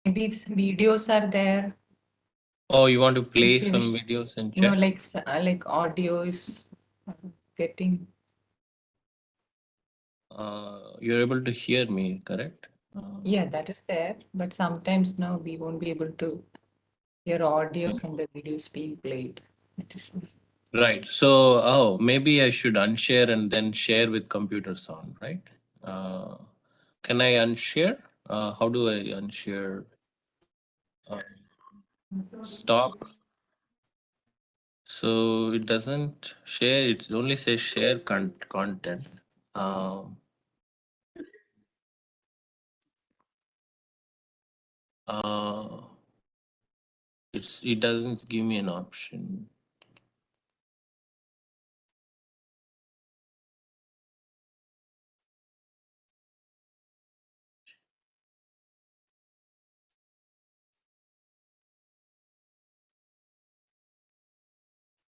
Maybe if some videos are there. Oh, you want to play If you some wish. videos and No, check? like audio is getting. You're able to hear me, correct? Yeah, that is there. But sometimes no, we won't be able to hear audio from the videos being played. That is. Right. So, oh, maybe I should unshare and then share with computer sound, right? Uh, can I unshare? How do I unshare? Uh, Stop. So it doesn't share. It only says share content. Um, uh, it doesn't give me an option.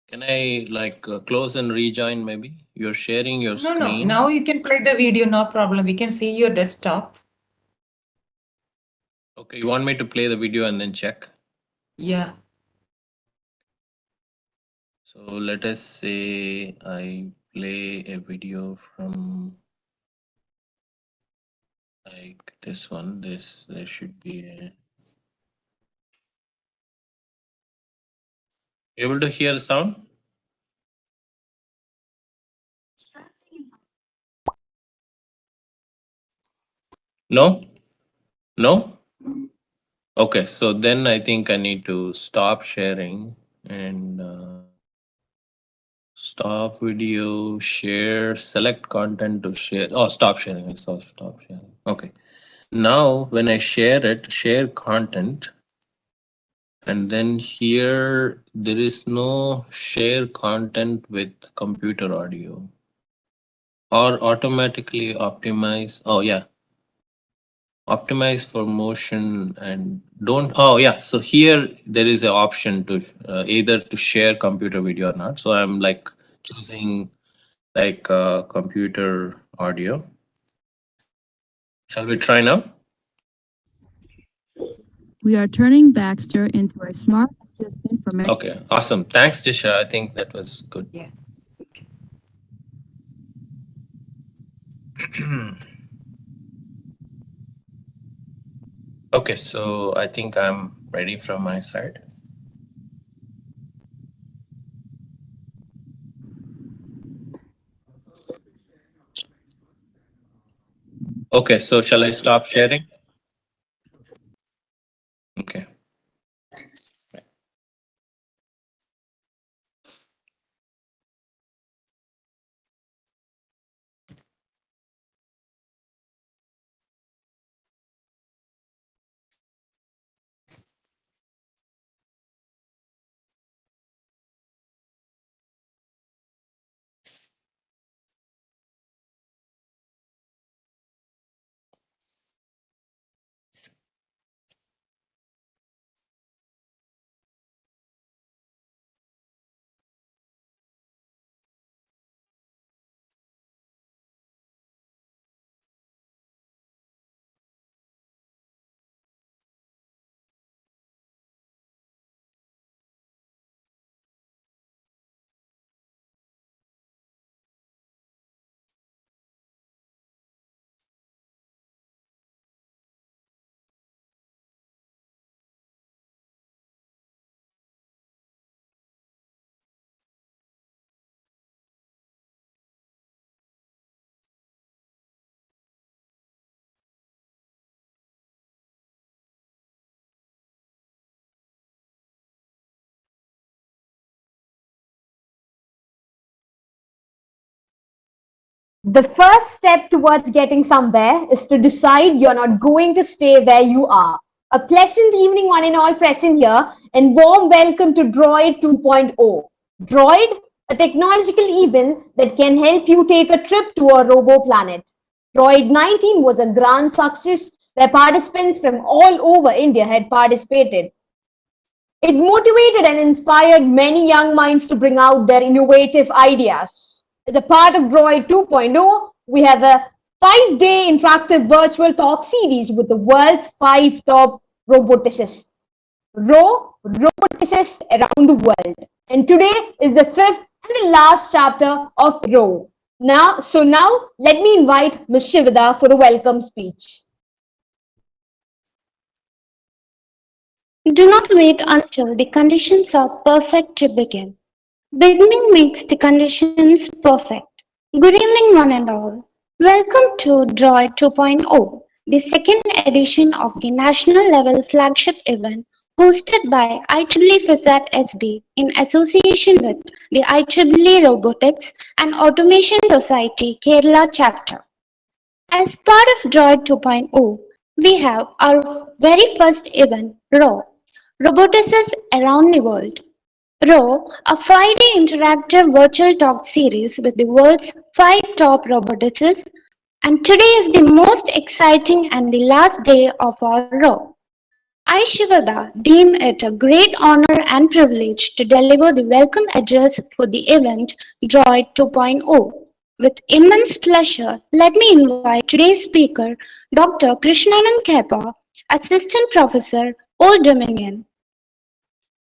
Can I like close and rejoin? Maybe you're sharing your No, screen. now you can play the video, no problem. We can see your desktop. Okay, you want me to play the video and then check? Yeah. So let us say I play a video from like this one. There should be a. Able to hear the sound? No? No? Okay, so then I think I need to stop sharing and stop video, share, select content to share. Oh, stop sharing. I saw stop sharing. Okay. Now, when I share it, share content, and then here there is no share content with computer audio or automatically optimize. Oh, yeah. Optimize for motion and don't. Oh, yeah. So here there is an option to either to share computer video or not. So I'm like choosing like computer audio. Shall we try now? We are turning Baxter into a smart assistant for many. Okay, awesome. Thanks, Disha. I think that was good. Yeah. Okay, so I think I'm ready from my side. Okay, so shall I stop sharing? Okay. The first step towards getting somewhere is to decide you're not going to stay where you are. A pleasant evening, one and all present here, and warm welcome to Droid 2.0. Droid, a technological event that can help you take a trip to a robo planet. Droid 19 was a grand success where participants from all over India had participated. It motivated and inspired many young minds to bring out their innovative ideas. As a part of Droid 2.0, we have a 5-day interactive virtual talk series with the world's 5 top R.A.W-Roboticists. Roboticists around the world. And today is the 5th and the last chapter of R.A.W. Now, let me invite Ms. 𝗧𝗹𝗺 for the welcome speech. Do not wait until the conditions are perfect to begin. Beginning makes the conditions perfect. Good evening, one and all. Welcome to Droid 2.0, the second edition of the national level flagship event hosted by IEEE FISAT SB in association with the IEEE Robotics and Automation Society Kerala chapter. As part of Droid 2.0, we have our very first event, Roboticists around the world. R.A.W., a 5-day interactive virtual talk series with the world's 5 top roboticists, and today is the most exciting and the last day of our R.A.W. I, 𝗧𝗹𝗺, deem it a great honor and privilege to deliver the welcome address for the event Droid 2.0. With immense pleasure, let me invite today's speaker, Dr. Krishnanand Kaipa, Assistant Professor, Old Dominion.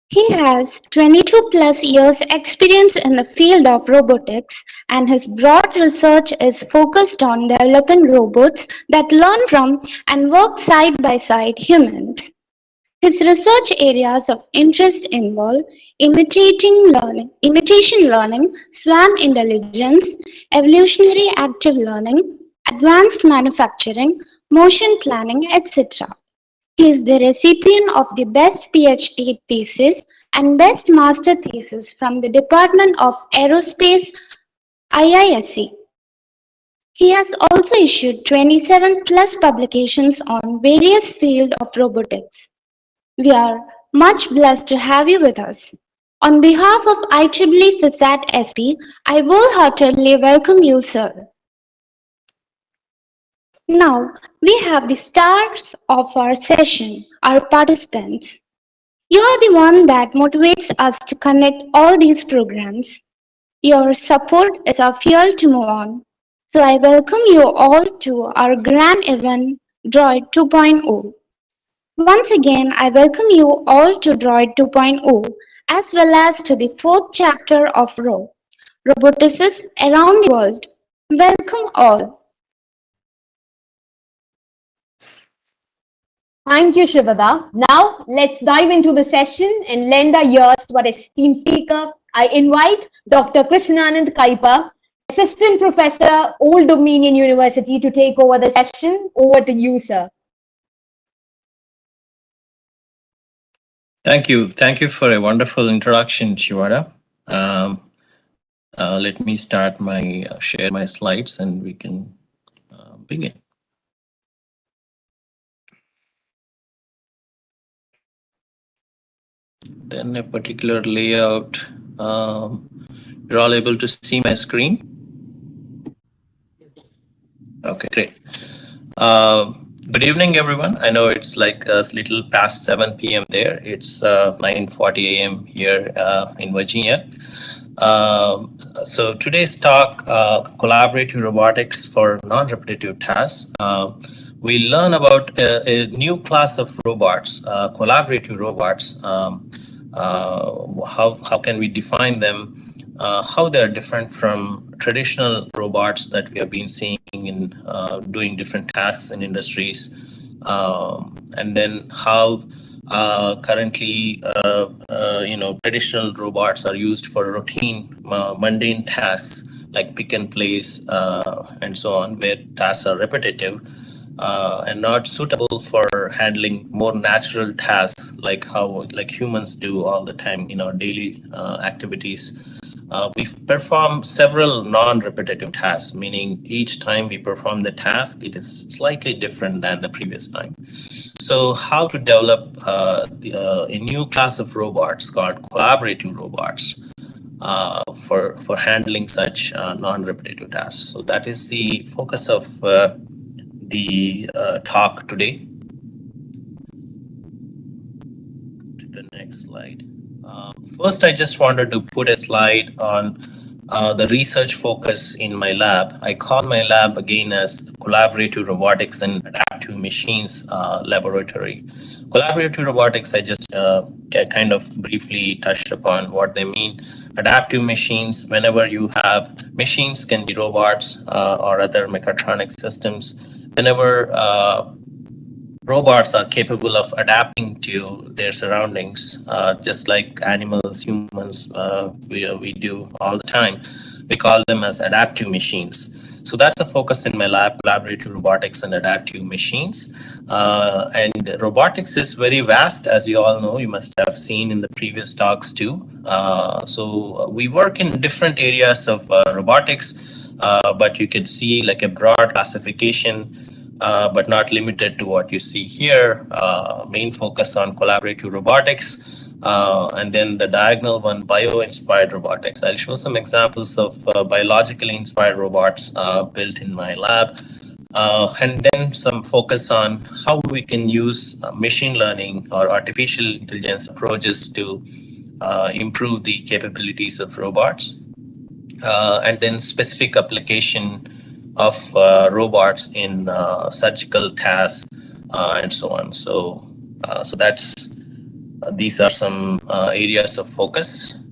He has 22 plus years experience in the field of robotics, and his broad research is focused on developing robots that learn from and work side by side humans. His research areas of interest involve imitation learning, swarm intelligence, evolutionary active learning, advanced manufacturing, motion planning, etc. He is the recipient of the Best PhD thesis and Best Master thesis from the Department of Aerospace IISc. He has also issued 27 plus publications on various fields of robotics. We are much blessed to have you with us. On behalf of IEEE FISAT SB, I wholeheartedly welcome you, sir. Now, we have the stars of our session, our participants. You are the one that motivates us to connect all these programs. Your support is our fuel to move on. So I welcome you all to our grand event, Droid 2.0. Once again, I welcome you all to Droid 2.0, as well as to the 4th chapter of R.A.W., Roboticists around the world. Welcome all. Thank you, 𝗧𝗹𝗺. Now, let's dive into the session and lend our ears to our esteemed speaker. I invite Dr. Krishnanand Kaipa, Assistant Professor, Old Dominion University, to take over the session. Over to you, sir. Thank you. Thank you for a wonderful introduction, 𝗧𝗹𝗺. Let me start share my slides and we can begin. Then a particular layout. You're all able to see my screen? Okay, great. Good evening, everyone. I know it's like a little past 7 p.m. there. It's 9:40 a.m. here in Virginia. So today's talk, collaborative robotics for non-repetitive tasks. We learn about a new class of robots, collaborative robots. How can we define them? How they are different from traditional robots that we have been seeing in doing different tasks in industries, and then how currently traditional robots are used for routine mundane tasks like pick and place and so on, where tasks are repetitive and not suitable for handling more natural tasks like humans do all the time in our daily activities. We perform several non-repetitive tasks, meaning each time we perform the task, it is slightly different than the previous time. So how to develop a new class of robots called collaborative robots for handling such non-repetitive tasks. So that is the focus of the talk today. To the next slide. First, I just wanted to put a slide on the research focus in my lab. I call my lab again as Collaborative Robotics and Adaptive adaptive machines laboratory. Collaborative robotics, I just kind of briefly touched upon what they mean. Adaptive machines, whenever you have machines, can be robots or other mechatronic systems, whenever robots are capable of adapting to their surroundings, just like animals, humans, we do all the time. We call them as adaptive machines. So that's a focus in my lab, collaborative robotics and adaptive machines. And robotics is very vast, as you all know, you must have seen in the previous talks too. So we work in different areas of robotics, but you can see like a broad classification, but not limited to what you see here. Main focus on collaborative robotics. And then the diagonal one, bio-inspired robotics. I'll show some examples of biologically inspired robots built in my lab. And then some focus on how we can use machine learning or artificial intelligence approaches to improve the capabilities of robots. And then specific application of robots in surgical tasks and so on. So that's these are some areas of focus.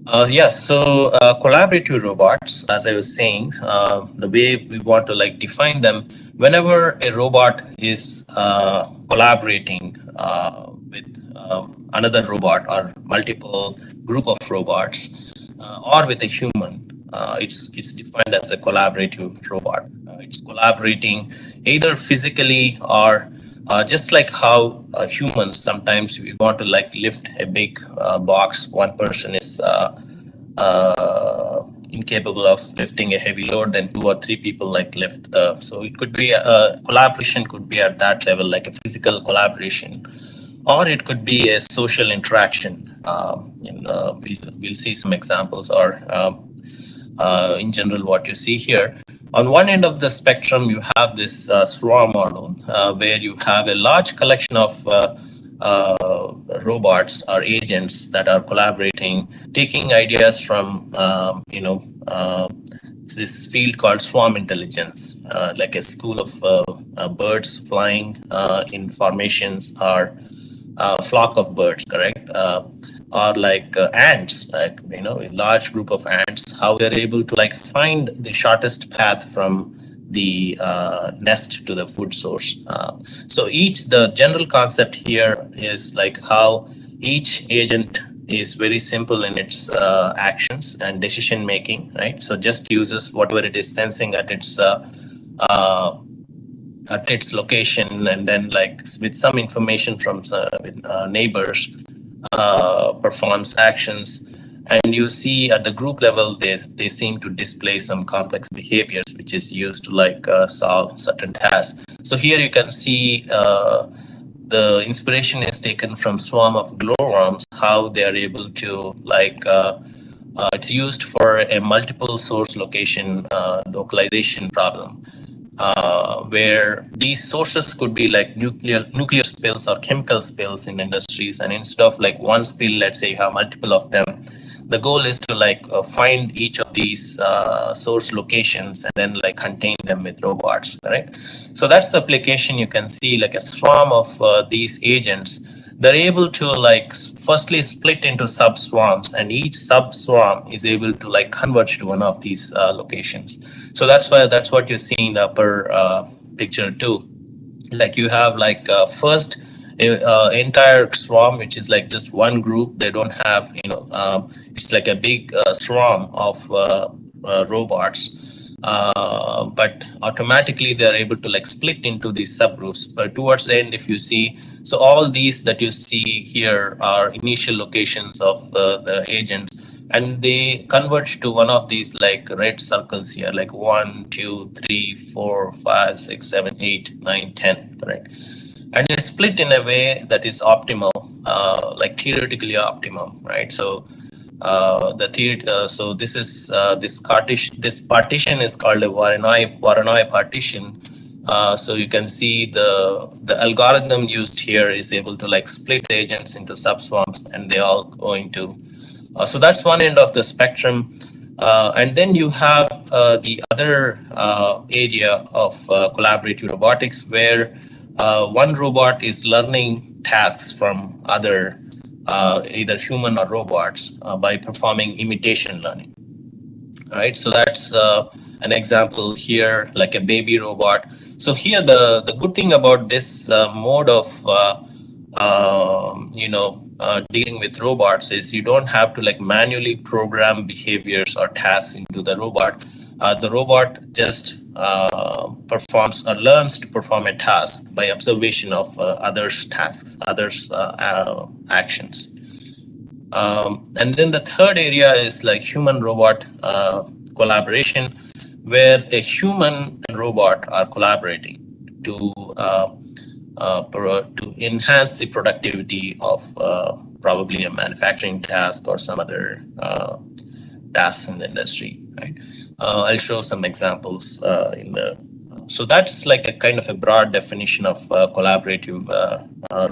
So collaborative robots, as I was saying, the way we want to like define them, whenever a robot is collaborating with another robot or multiple group of robots or with a human, it's defined as a collaborative robot. It's collaborating either physically or just like how humans, sometimes we want to like lift a big box. One person is incapable of lifting a heavy load, then 2 or 3 people like lift the. So it could be a collaboration, could be at that level, like a physical collaboration, or it could be a social interaction. We'll see some examples, or in general, what you see here. On one end of the spectrum, you have this 𝗧𝗹𝗺 model, where you have a large collection of robots or agents that are collaborating, taking ideas from this field called swarm intelligence, like a school of birds flying in formations, or a flock of birds, correct? Or like ants, like a large group of ants, how they're able to like find the shortest path from the nest to the food source. So the general concept here is like how each agent is very simple in its actions and decision making, right? So just uses whatever it is sensing at its location, and then like with some information from neighbors, performs actions. And you see at the group level, they seem to display some complex behaviors, which is used to like solve certain tasks. So here you can see the inspiration is taken from swarm of glowworms, how they are able to like, it's used for a multiple source localization problem. Where these sources could be like nuclear spills or chemical spills in industries, and instead of like one spill, let's say you have multiple of them, the goal is to like find each of these source locations and then like contain them with robots, right? So that's the application. You can see like a swarm of these agents. They're able to like firstly split into sub-swarms, and each sub-swarm is able to like converge to one of these locations. So that's what you see in the upper picture too. Like you have like first entire swarm, which is like just one group. They don't have, it's like a big swarm of robots. But automatically they're able to like split into these subgroups. But towards the end, if you see, so all these that you see here are initial locations of the agents, and they converge to one of these like red circles here, like 1, 2, 3, 4, 5, 6, 7, 8, 9, 10, correct? And they split in a way that is optimal, like theoretically optimum, right? So so this is this partition is called a Voronoi partition. So you can see the algorithm used here is able to like split agents into subswarms, and they all go into. So that's one end of the spectrum. And then you have the other area of collaborative robotics, where one robot is learning tasks from other, either human or robots, by performing imitation learning. Right, so that's an example here, like a baby robot. So here, the good thing about this mode of dealing with robots is you don't have to like manually program behaviors or tasks into the robot. The robot just performs or learns to perform a task by observation of others' tasks, others' actions. And then the third area is like human-robot collaboration, where a human and robot are collaborating to enhance the productivity of probably a manufacturing task or some other tasks in the industry. Right? I'll show some examples in the. So that's like a kind of a broad definition of collaborative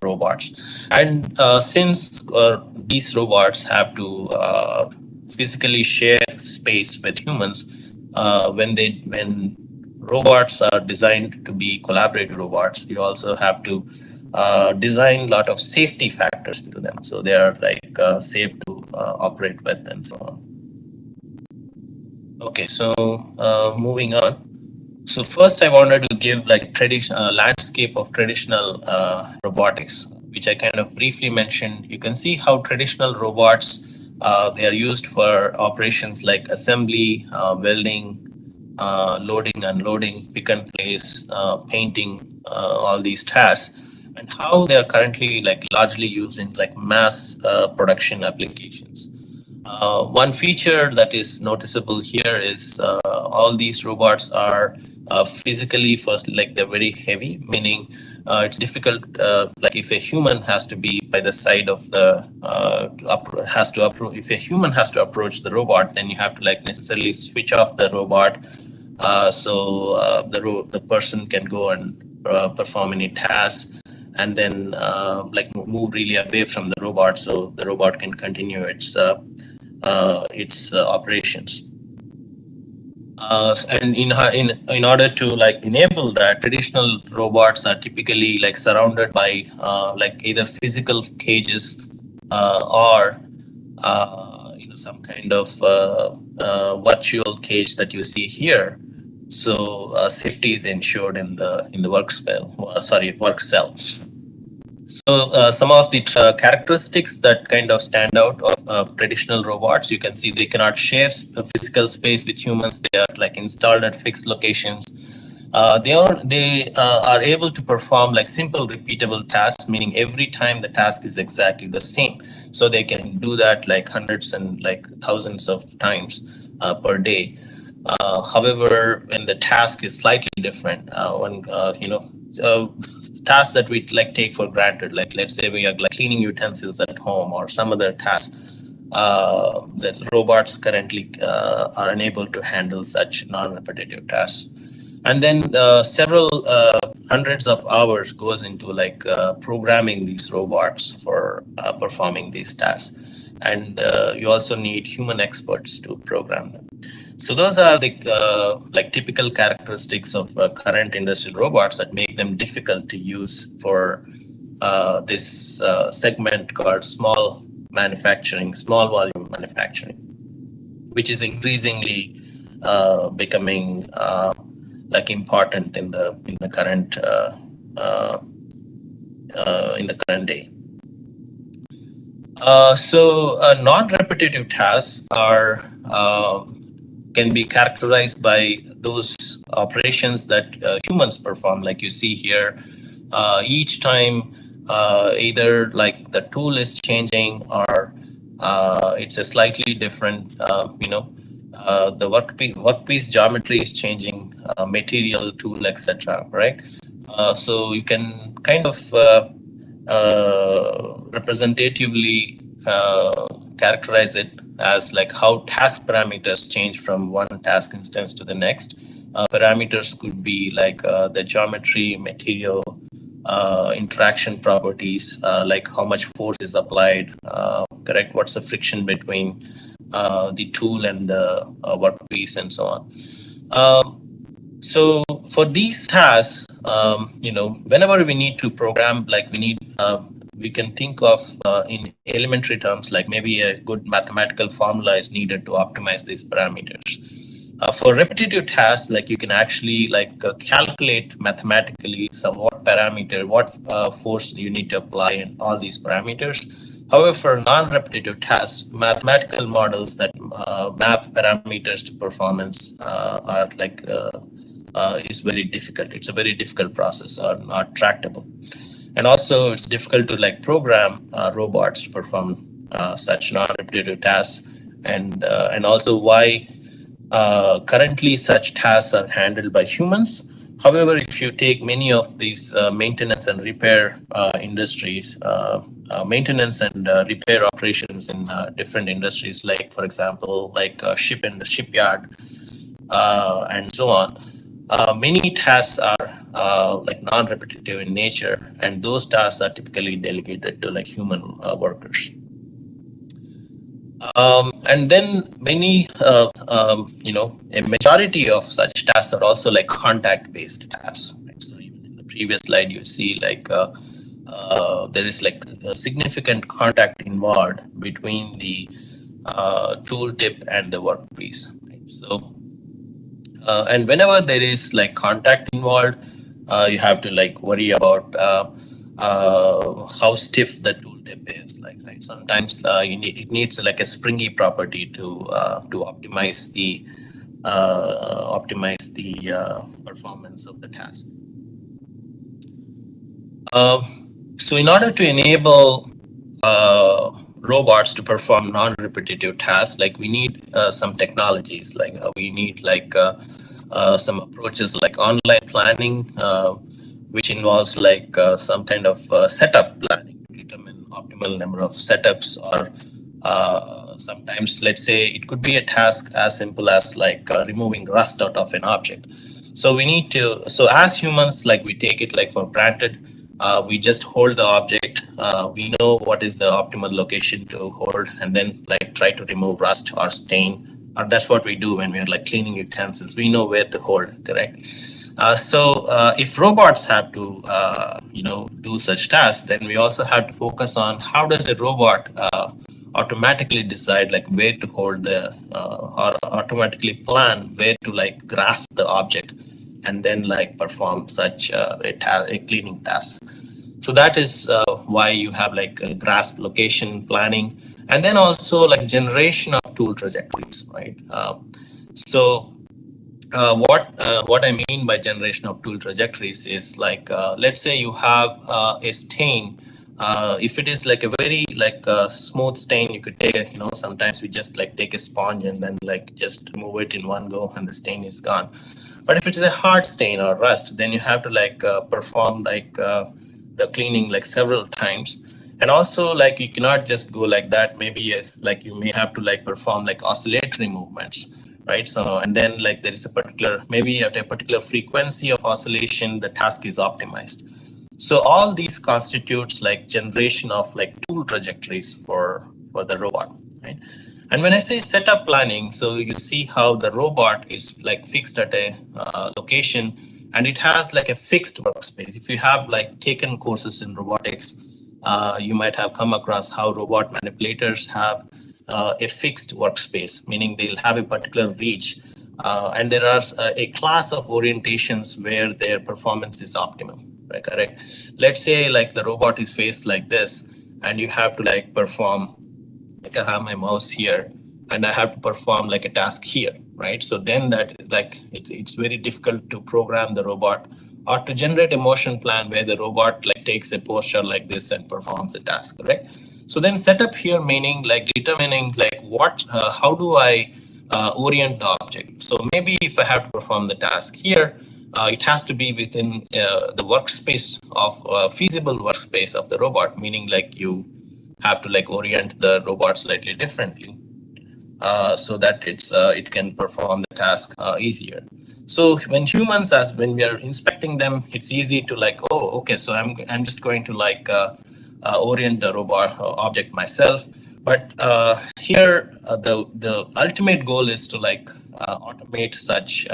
robots. And since these robots have to physically share space with humans, when robots are designed to be collaborative robots, you also have to design a lot of safety factors into them. So they are like safe to operate with and so on. Okay, so moving on. So first I wanted to give like traditional landscape of traditional robotics, which I kind of briefly mentioned. You can see how traditional robots, they are used for operations like assembly, welding, loading, unloading, pick and place, painting, all these tasks, and how they are currently like largely used in like mass production applications. One feature that is noticeable here is all these robots are physically, first, like they're very heavy, meaning it's difficult, like if a human has to be by the side of the, if a human has to approach the robot, then you have to like necessarily switch off the robot, so the person can go and perform any task, and then like move really away from the robot so the robot can continue its operations. And in order to like enable that, traditional robots are typically like surrounded by like either physical cages or some kind of virtual cage that you see here. So safety is ensured in the work cell. So some of the characteristics that kind of stand out of traditional robots, you can see they cannot share physical space with humans. They are like installed at fixed locations. They are able to perform like simple repeatable tasks, meaning every time the task is exactly the same. So they can do that like hundreds and like thousands of times per day. However, when the task is slightly different, tasks that we like take for granted, like let's say we are like cleaning utensils at home or some other task, that robots currently are unable to handle such non-repetitive tasks. And then several hundreds of hours goes into like programming these robots for performing these tasks. And you also need human experts to program them. So those are the like typical characteristics of current industrial robots that make them difficult to use for this segment called small volume manufacturing, which is increasingly becoming like important in the current day. So non-repetitive tasks are can be characterized by those operations that humans perform, like you see here. Each time, either like the tool is changing or it's a slightly different, the workpiece geometry is changing, material, tool, etc. Right? So you can kind of representatively characterize it as like how task parameters change from one task instance to the next. Parameters could be like the geometry, material, interaction properties, like how much force is applied, correct? What's the friction between the tool and the workpiece and so on. So for these tasks, whenever we need to program, like we can think of in elementary terms, like maybe a good mathematical formula is needed to optimize these parameters. For repetitive tasks, like you can actually calculate mathematically what parameter, what force you need to apply in all these parameters. However, for non-repetitive tasks, mathematical models that map parameters to performance are is very difficult. It's a very difficult process, or not tractable. And also it's difficult to program robots to perform such non-repetitive tasks. And also why currently such tasks are handled by humans. However, if you take many of these maintenance and repair industries, maintenance and repair operations in different industries, like for example, ship in the shipyard and so on, many tasks are non-repetitive in nature, and those tasks are typically delegated to human workers. And then many, a majority of such tasks are also contact-based tasks. Right? So even in the previous slide, you see there is a significant contact involved between the tooltip and the workpiece. Right? So, and whenever there is contact involved, you have to worry about how stiff the tooltip is. Right? Sometimes it needs a springy property to optimize the performance of the task. So in order to enable robots to perform non-repetitive tasks, we need some technologies. We need some approaches like online planning, which involves some kind of setup planning to determine optimal number of setups, or sometimes, let's say, it could be a task as simple as removing rust out of an object. So we need to, so as humans, we take it for granted. We just hold the object. We know what is the optimal location to hold, and then try to remove rust or stain. Or that's what we do when we're cleaning utensils. We know where to hold, correct? So if robots have to, do such tasks, then we also have to focus on how does a robot automatically decide where to hold the, or automatically plan where to grasp the object, and then perform such a cleaning task. So that is why you have grasp location planning, and then also generation of tool trajectories, right? What I mean by generation of tool trajectories is let's say you have a stain. If it is a very smooth stain, you could take sometimes we just take a sponge and then just move it in one go and the stain is gone. But if it is a hard stain or rust, then you have to perform the cleaning several times. And also you cannot just go like that. Maybe you may have to perform oscillatory movements, right? So, and then there is a particular, maybe at a particular frequency of oscillation, the task is optimized. So all these constitutes generation of tool trajectories for the robot, right? And when I say setup planning, so you see how the robot is fixed at a location, and it has a fixed workspace. If you have taken courses in robotics, you might have come across how robot manipulators have a fixed workspace, meaning they'll have a particular reach, and there are a class of orientations where their performance is optimal. Right, correct. Let's say the robot is faced like this, and you have to perform, I have my mouse here, and I have to perform a task here, right? So then that is it's very difficult to program the robot or to generate a motion plan where the robot takes a posture like this and performs a task, correct? So then setup here meaning determining what, how do I orient the object? So maybe if I have to perform the task here, it has to be within the workspace of feasible workspace of the robot, meaning you have to orient the robot slightly differently so that it can perform the task easier. So when humans, when we are inspecting them, it's easy to oh, okay, so I'm just going to orient the robot object myself. But here, the ultimate goal is to like automate such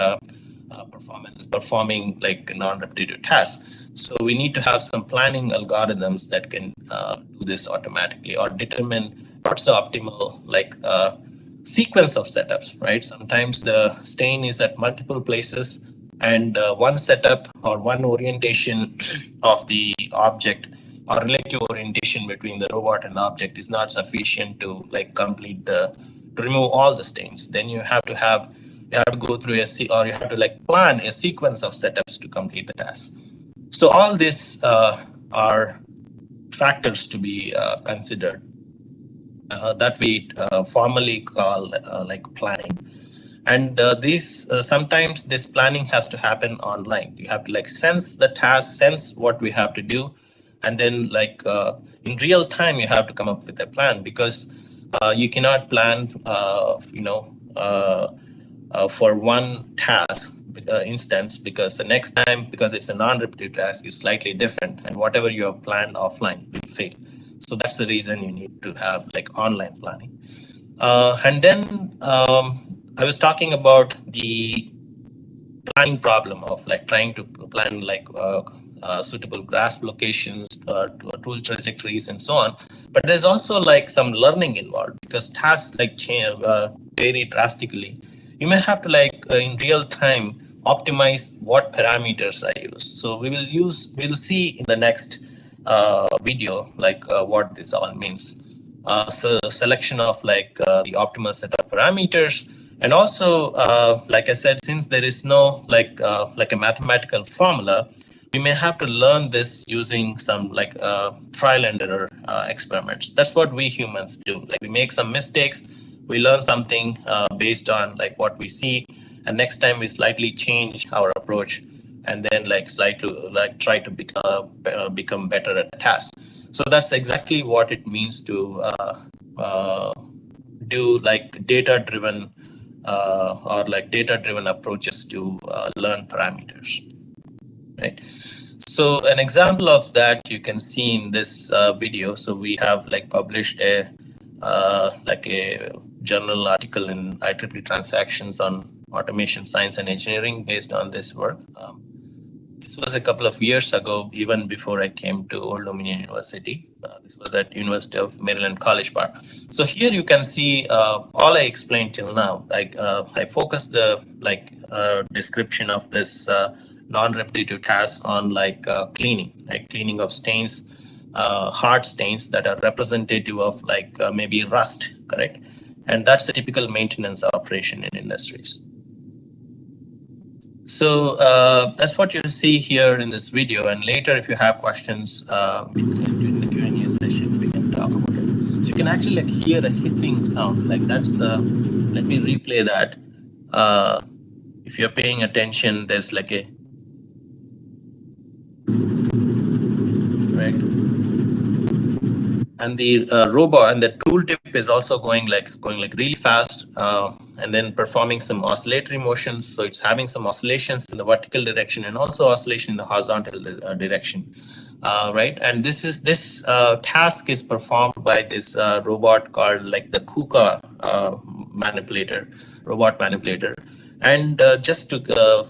performing like non-repetitive tasks. So we need to have some planning algorithms that can do this automatically or determine what's the optimal like sequence of setups, right? Sometimes the stain is at multiple places, and one setup or one orientation of the object or relative orientation between the robot and the object is not sufficient to like complete to remove all the stains. Then you have to go through or you have to like plan a sequence of setups to complete the task. So all these are factors to be considered that we formally call like planning. And sometimes this planning has to happen online. You have to like sense the task, sense what we have to do, and then like in real time you have to come up with a plan, because you cannot plan for one task instance, because the next time, because it's a non-repetitive task, is slightly different, and whatever you have planned offline will fail. So that's the reason you need to have like online planning. And then I was talking about the planning problem of like trying to plan like suitable grasp locations, tool trajectories, and so on. But there's also like some learning involved, because tasks like vary drastically. You may have to like in real time optimize what parameters I use. So we'll see in the next video like what this all means. So selection of like the optimal set of parameters. And also, like I said, since there is no like a mathematical formula, we may have to learn this using some like trial and error experiments. That's what we humans do. Like we make some mistakes, we learn something based on like what we see, and next time we slightly change our approach, and then like try to become better at a task. So that's exactly what it means to do like data-driven approaches to learn parameters, right? So an example of that you can see in this video. So we have like published a journal article in IEEE Transactions on automation, science, and engineering based on this work. This was a couple of years ago, even before I came to Old Dominion University. This was at University of Maryland, College Park. So here you can see all I explained till now. Like I focused the description of this non-repetitive task on like cleaning, like cleaning of stains, hard stains that are representative of like maybe rust, correct? And that's a typical maintenance operation in industries. So that's what you see here in this video. And later, if you have questions during the Q&A session, we can talk about it. So you can actually like hear a hissing sound. Like that's, let me replay that. If you're paying attention, there's like a, right? And the robot and the tooltip is also going really fast, and then performing some oscillatory motions. So it's having some oscillations in the vertical direction and also oscillation in the horizontal direction, right? And this task is performed by this robot called like the 𝗂𝗃 robot manipulator. And just to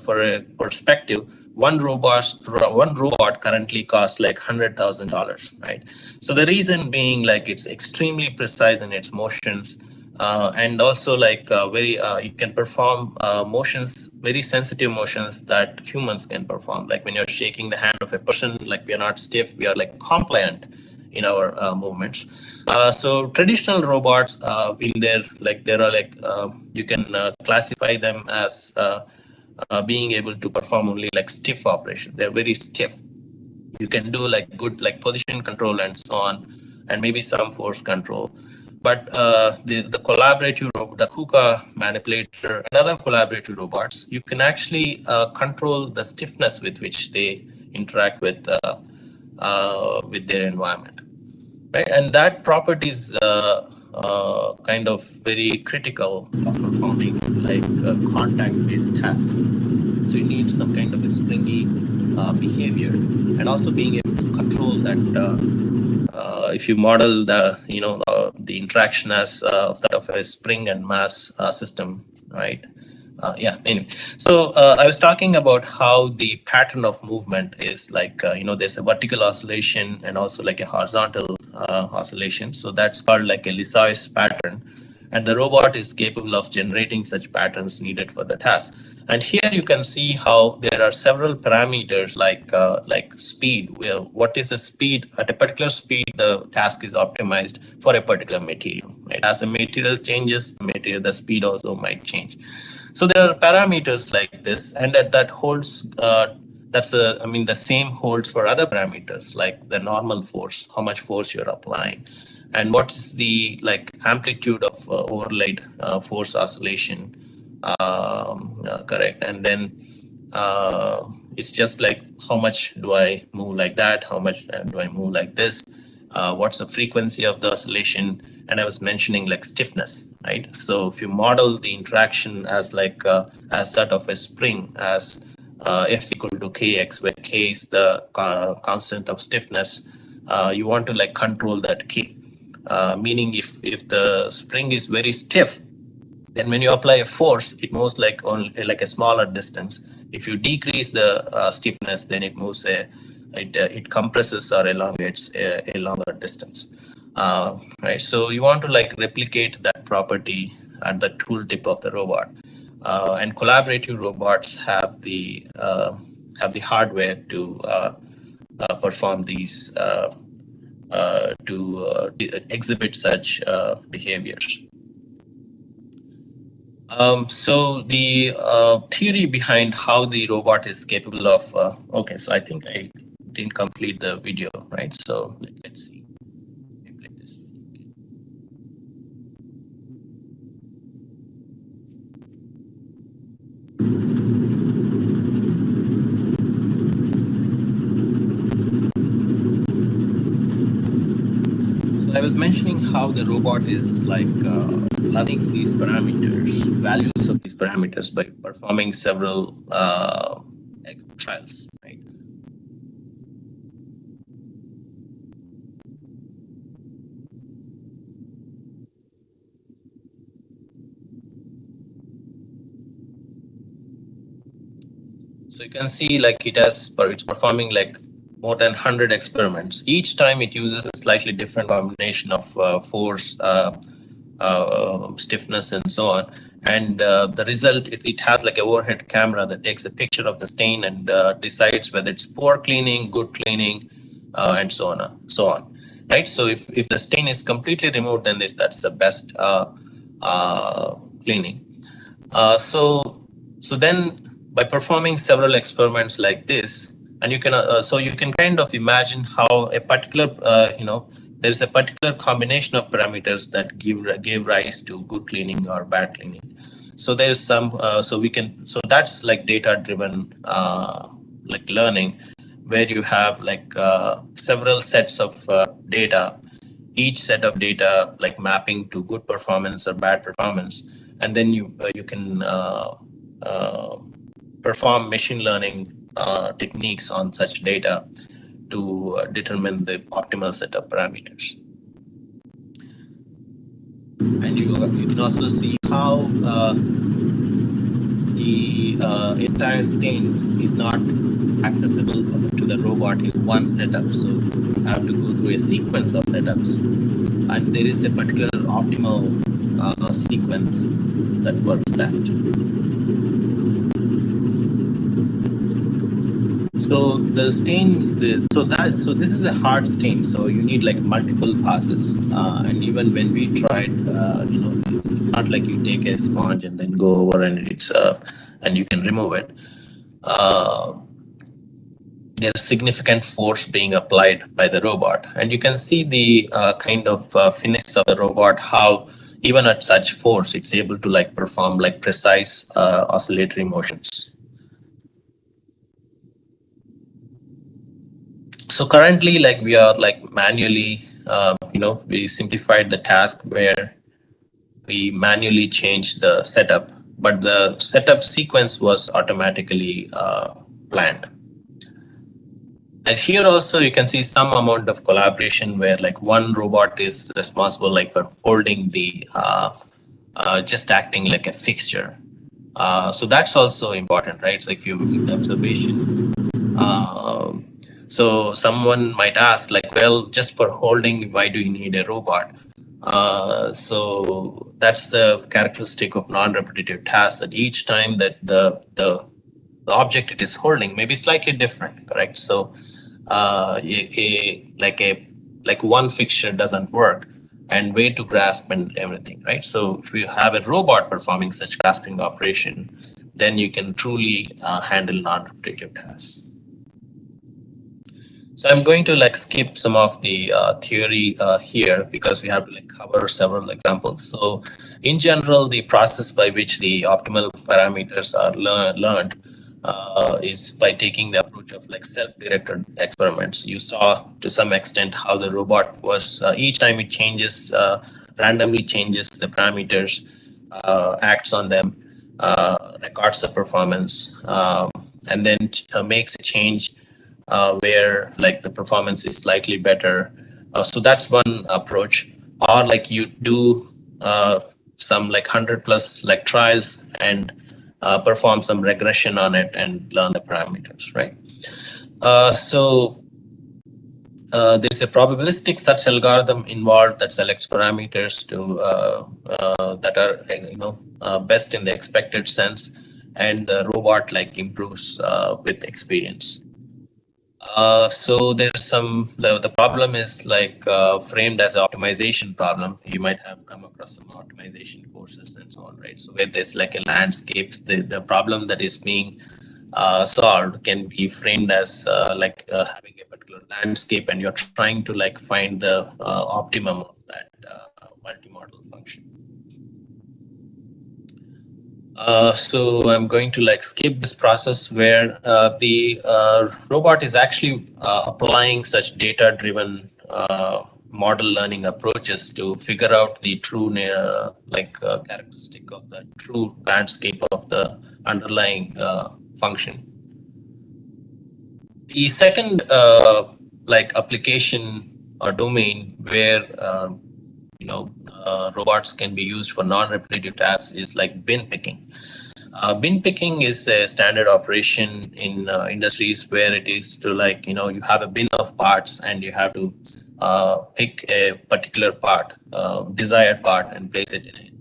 for a perspective, one robot currently costs like $100,000, right? So the reason being like it's extremely precise in its motions, and also like it can perform motions, very sensitive motions that humans can perform. Like when you're shaking the hand of a person, like we are not stiff, we are like compliant in our movements. So traditional robots in there, like there are like you can classify them as being able to perform only like stiff operations. They're very stiff. You can do like good like position control and so on, and maybe some force control. But the collaborative, the 𝗂𝗃 manipulator and other collaborative robots, you can actually control the stiffness with which they interact with their environment, right? And that property is kind of very critical of performing like contact-based tasks. So you need some kind of a springy behavior, and also being able to control that if you model the the interaction as that of a spring and mass system, right? Yeah, anyway, so I was talking about how the pattern of movement is like, there's a vertical oscillation and also like a horizontal oscillation. So that's called like a 𝗧𝗹𝗺 pattern. And the robot is capable of generating such patterns needed for the task. And here you can see how there are several parameters like speed. What is the speed? At a particular speed, the task is optimized for a particular material. Right? As the material changes, the speed also might change. So there are parameters like this, and that holds. The same holds for other parameters like the normal force, how much force you're applying, and what is the amplitude of overlaid force oscillation. Correct, and then it's just like how much do I move like that, how much do I move like this, what's the frequency of the oscillation, and I was mentioning like stiffness, right? So if you model the interaction as like as that of a spring, as F equal to Kx, where K is the constant of stiffness, you want to like control that K, meaning if the spring is very stiff, then when you apply a force, it moves like only like a smaller distance. If you decrease the stiffness, then it moves it compresses or elongates a longer distance. Right. So you want to like replicate that property at the tooltip of the robot. And collaborative robots have the hardware to perform these to exhibit such behaviors. So the theory behind how the robot is capable of, okay, so I think I didn't complete the video, right? So let's see. Let me play this. So I was mentioning how the robot is like learning these parameters, values of these parameters by performing several trials, right? So you can see like it's performing like more than 100 experiments. Each time it uses a slightly different combination of force, stiffness, and so on. And the result, it has like a overhead camera that takes a picture of the stain and decides whether it's poor cleaning, good cleaning, and so on. Right. So if the stain is completely removed, then that's the best cleaning. So then by performing several experiments like this, and you can so you can kind of imagine how a particular there's a particular combination of parameters that gave rise to good cleaning or bad cleaning. So there's some so that's like data driven like learning, where you have like several sets of data, each set of data like mapping to good performance or bad performance, and then you can perform machine learning techniques on such data to determine the optimal set of parameters. And you can also see how the entire stain is not accessible to the robot in one setup. So you have to go through a sequence of setups, and there is a particular optimal sequence that works best. So the stain, so this is a hard stain. So you need like multiple passes, and even when we tried, it's not like you take a sponge and then go over and it's and you can remove it. There's significant force being applied by the robot, and you can see the kind of finesse of the robot. How even at such force, it's able to like perform like precise oscillatory motions. So currently, like we are like manually, we simplified the task where we manually changed the setup, but the setup sequence was automatically planned. And here also you can see some amount of collaboration where like one robot is responsible like for holding the just acting like a fixture. So that's also important, right? So if you make the observation, so someone might ask like, well, just for holding, why do you need a robot? So that's the characteristic of non-repetitive tasks, that each time that the object it is holding may be slightly different, correct? So like one fixture doesn't work, and way to grasp and everything, right? So if you have a robot performing such grasping operation, then you can truly handle non-repetitive tasks. So I'm going to like skip some of the theory here because we have to like cover several examples. So in general, the process by which the optimal parameters are learned is by taking the approach of like self-directed experiments. You saw to some extent how the robot was, each time it changes, randomly changes the parameters, acts on them, records the performance, and then makes a change where like the performance is slightly better. So that's one approach. Or like you do some like 100+ like trials and perform some regression on it and learn the parameters, right? So there's a probabilistic search algorithm involved that selects parameters to that are best in the expected sense, and the robot like improves with experience. So there's some, the problem is like framed as an optimization problem. You might have come across some optimization courses and so on, right? So where there's like a landscape, the problem that is being solved can be framed as having a particular landscape, and you're trying to like find the optimum of that multimodal function. So I'm going to like skip this process where the robot is actually applying such data-driven model learning approaches to figure out the true characteristic of the true landscape of the underlying function. The second application or domain where robots can be used for non-repetitive tasks is like bin picking. Bin picking is a standard operation in industries where it is to like, you have a bin of parts and you have to pick a particular part, desired part, and place it in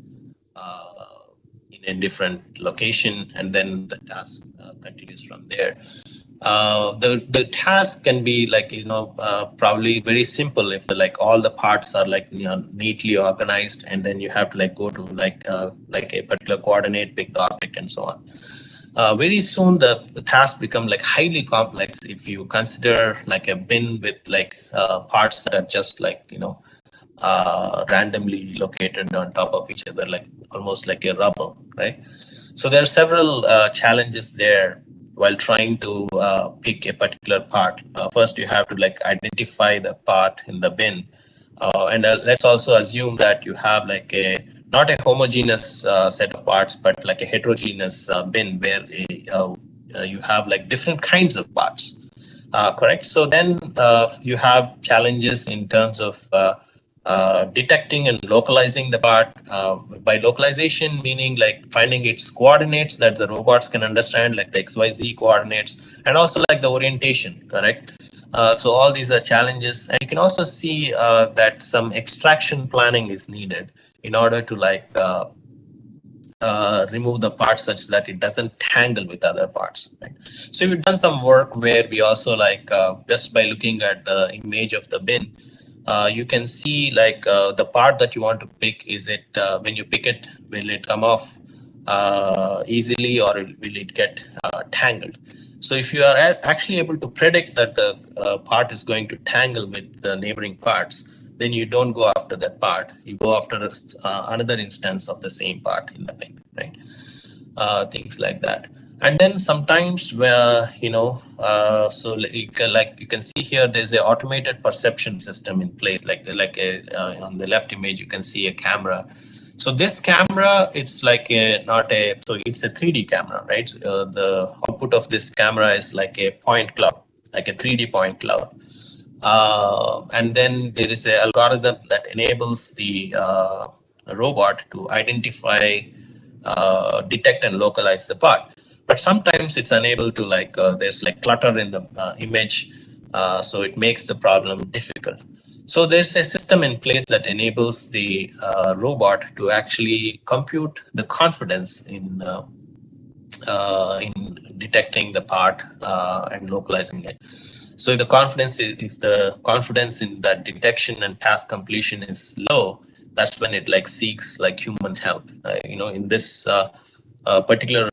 a different location, and then the task continues from there. The task can be like, probably very simple if like all the parts are like, neatly organized, and then you have to like go to like a particular coordinate, pick the object, and so on. Very soon the task become like highly complex if you consider like a bin with like parts that are just like, randomly located on top of each other, like almost like a rubble, right? So there are several challenges there while trying to pick a particular part. First, you have to like identify the part in the bin. And let's also assume that you have like not a homogeneous set of parts, but like a heterogeneous bin where you have like different kinds of parts, correct? So then you have challenges in terms of detecting and localizing the part. By localization, meaning like finding its coordinates that the robots can understand, like the XYZ coordinates, and also like the orientation, correct? So all these are challenges, and you can also see that some extraction planning is needed in order to like remove the parts such that it doesn't tangle with other parts, right? So we've done some work where we also like just by looking at the image of the bin, you can see like the part that you want to pick, is it when you pick it, will it come off easily, or will it get tangled? So if you are actually able to predict that the part is going to tangle with the neighboring parts, then you don't go after that part. You go after another instance of the same part in the bin, right? Things like that. And then sometimes where, so you can see here, there's an automated perception system in place, on the left image, you can see a camera. So this camera, it's like so it's a 3D camera, right? The output of this camera is like a point cloud. like a 3D point cloud. And then there is an algorithm that enables the robot to identify, detect and localize the part. But sometimes it's unable to, like there's like clutter in the image, so it makes the problem difficult. So there's a system in place that enables the robot to actually compute the confidence in detecting the part and localizing it. So if the confidence in that detection and task completion is low, that's when it like seeks like human help. In this particular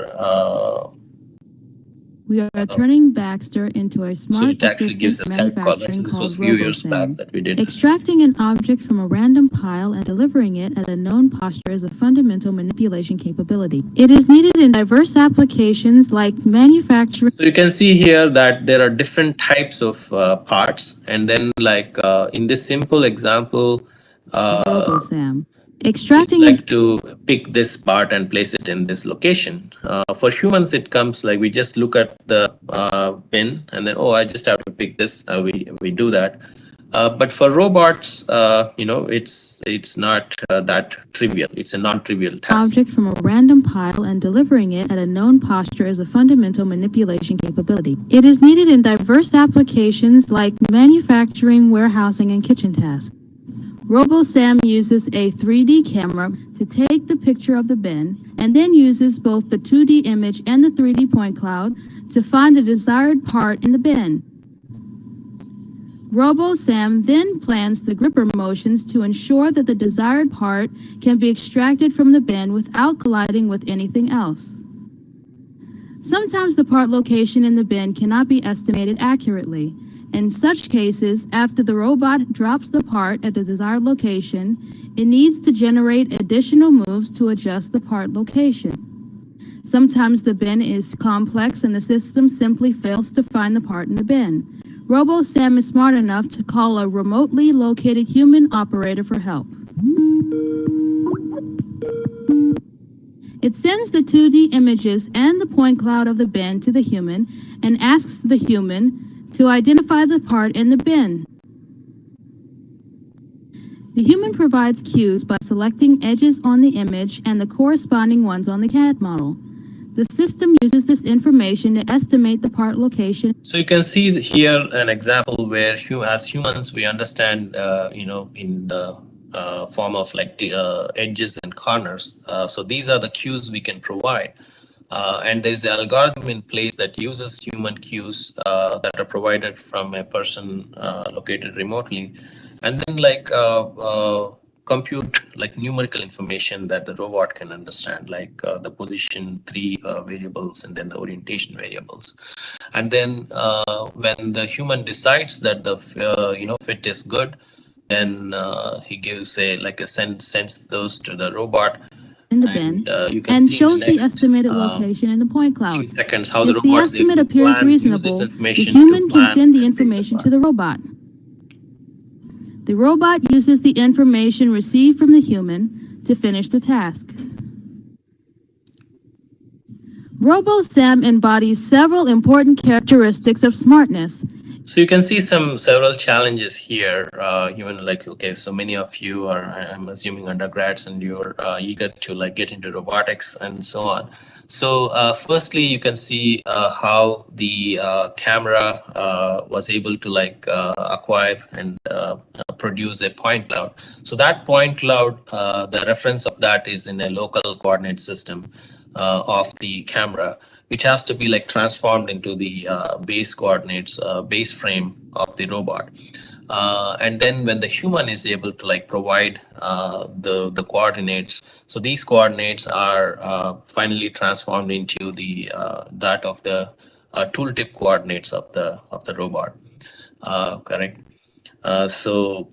We are turning Baxter into a so smart it actually gives a assistant Skype call. manufacturing This was called a few years back RoboSam. that we did. Extracting an object from a random pile and delivering it at a known posture is a fundamental manipulation capability. It is needed in diverse applications like manufacturing. So you can see here that there are different types of parts, and then like in this simple example, RoboSam. it's Extracting like to pick this part and place it in this location. For humans, it comes like we just look at the bin and then, oh, I just have to pick this. We do that. But for robots, it's not that trivial. It's a non-trivial task. object from a random pile and delivering it at a known posture is a fundamental manipulation capability. It is needed in diverse applications like manufacturing, warehousing, and kitchen tasks. RoboSam uses a 3D camera to take the picture of the bin and then uses both the 2D image and the 3D point cloud to find the desired part in the bin. RoboSam then plans the gripper motions to ensure that the desired part can be extracted from the bin without colliding with anything else. Sometimes the part location in the bin cannot be estimated accurately. In such cases, after the robot drops the part at the desired location, it needs to generate additional moves to adjust the part location. Sometimes the bin is complex and the system simply fails to find the part in the bin. RoboSam is smart enough to call a remotely located human operator for help. It sends the 2D images and the point cloud of the bin to the human and asks the human to identify the part in the bin. The human provides cues by selecting edges on the image and the corresponding ones on the CAD model. The system uses this information to estimate the part location. So you can see here an example where as humans, we understand, in the form of like the edges and corners. So these are the cues we can provide. And there's an algorithm in place that uses human cues that are provided from a person located remotely, and then like compute like numerical information that the robot can understand, like the position 3 variables and then the orientation variables. And then when the human decides that the fit is good, then he gives sends those to the robot. In the bin, you can and see shows the the estimated location in the point cloud. 2 seconds how the If the robot is able estimate to appears plan, use this reasonable, the information human to can plan send the and pick information part. to the robot. The robot uses the information received from the human to finish the task. RoboSam embodies several important characteristics of smartness. So you can see several challenges here. Even like, okay, so many of you are, I'm assuming, undergrads, and you're eager to like get into robotics and so on. So firstly, you can see how the camera was able to like acquire and produce a point cloud. So that point cloud, the reference of that is in a local coordinate system of the camera, which has to be like transformed into the base coordinates, base frame of the robot. And then when the human is able to like provide the coordinates, so these coordinates are finally transformed into the that of the tooltip coordinates of the robot. Correct. So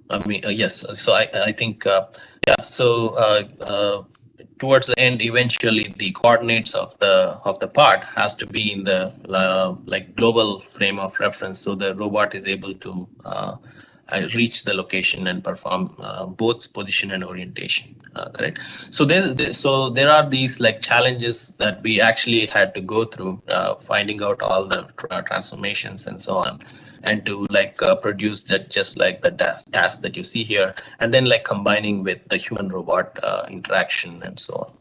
I mean, yes. So I think yeah. So towards the end, eventually the coordinates of the part has to be in the like global frame of reference, so the robot is able to reach the location and perform both position and orientation. Correct. So there are these like challenges that we actually had to go through, finding out all the transformations and so on, and to like produce that just like the task that you see here, and then like combining with the human robot interaction and so on.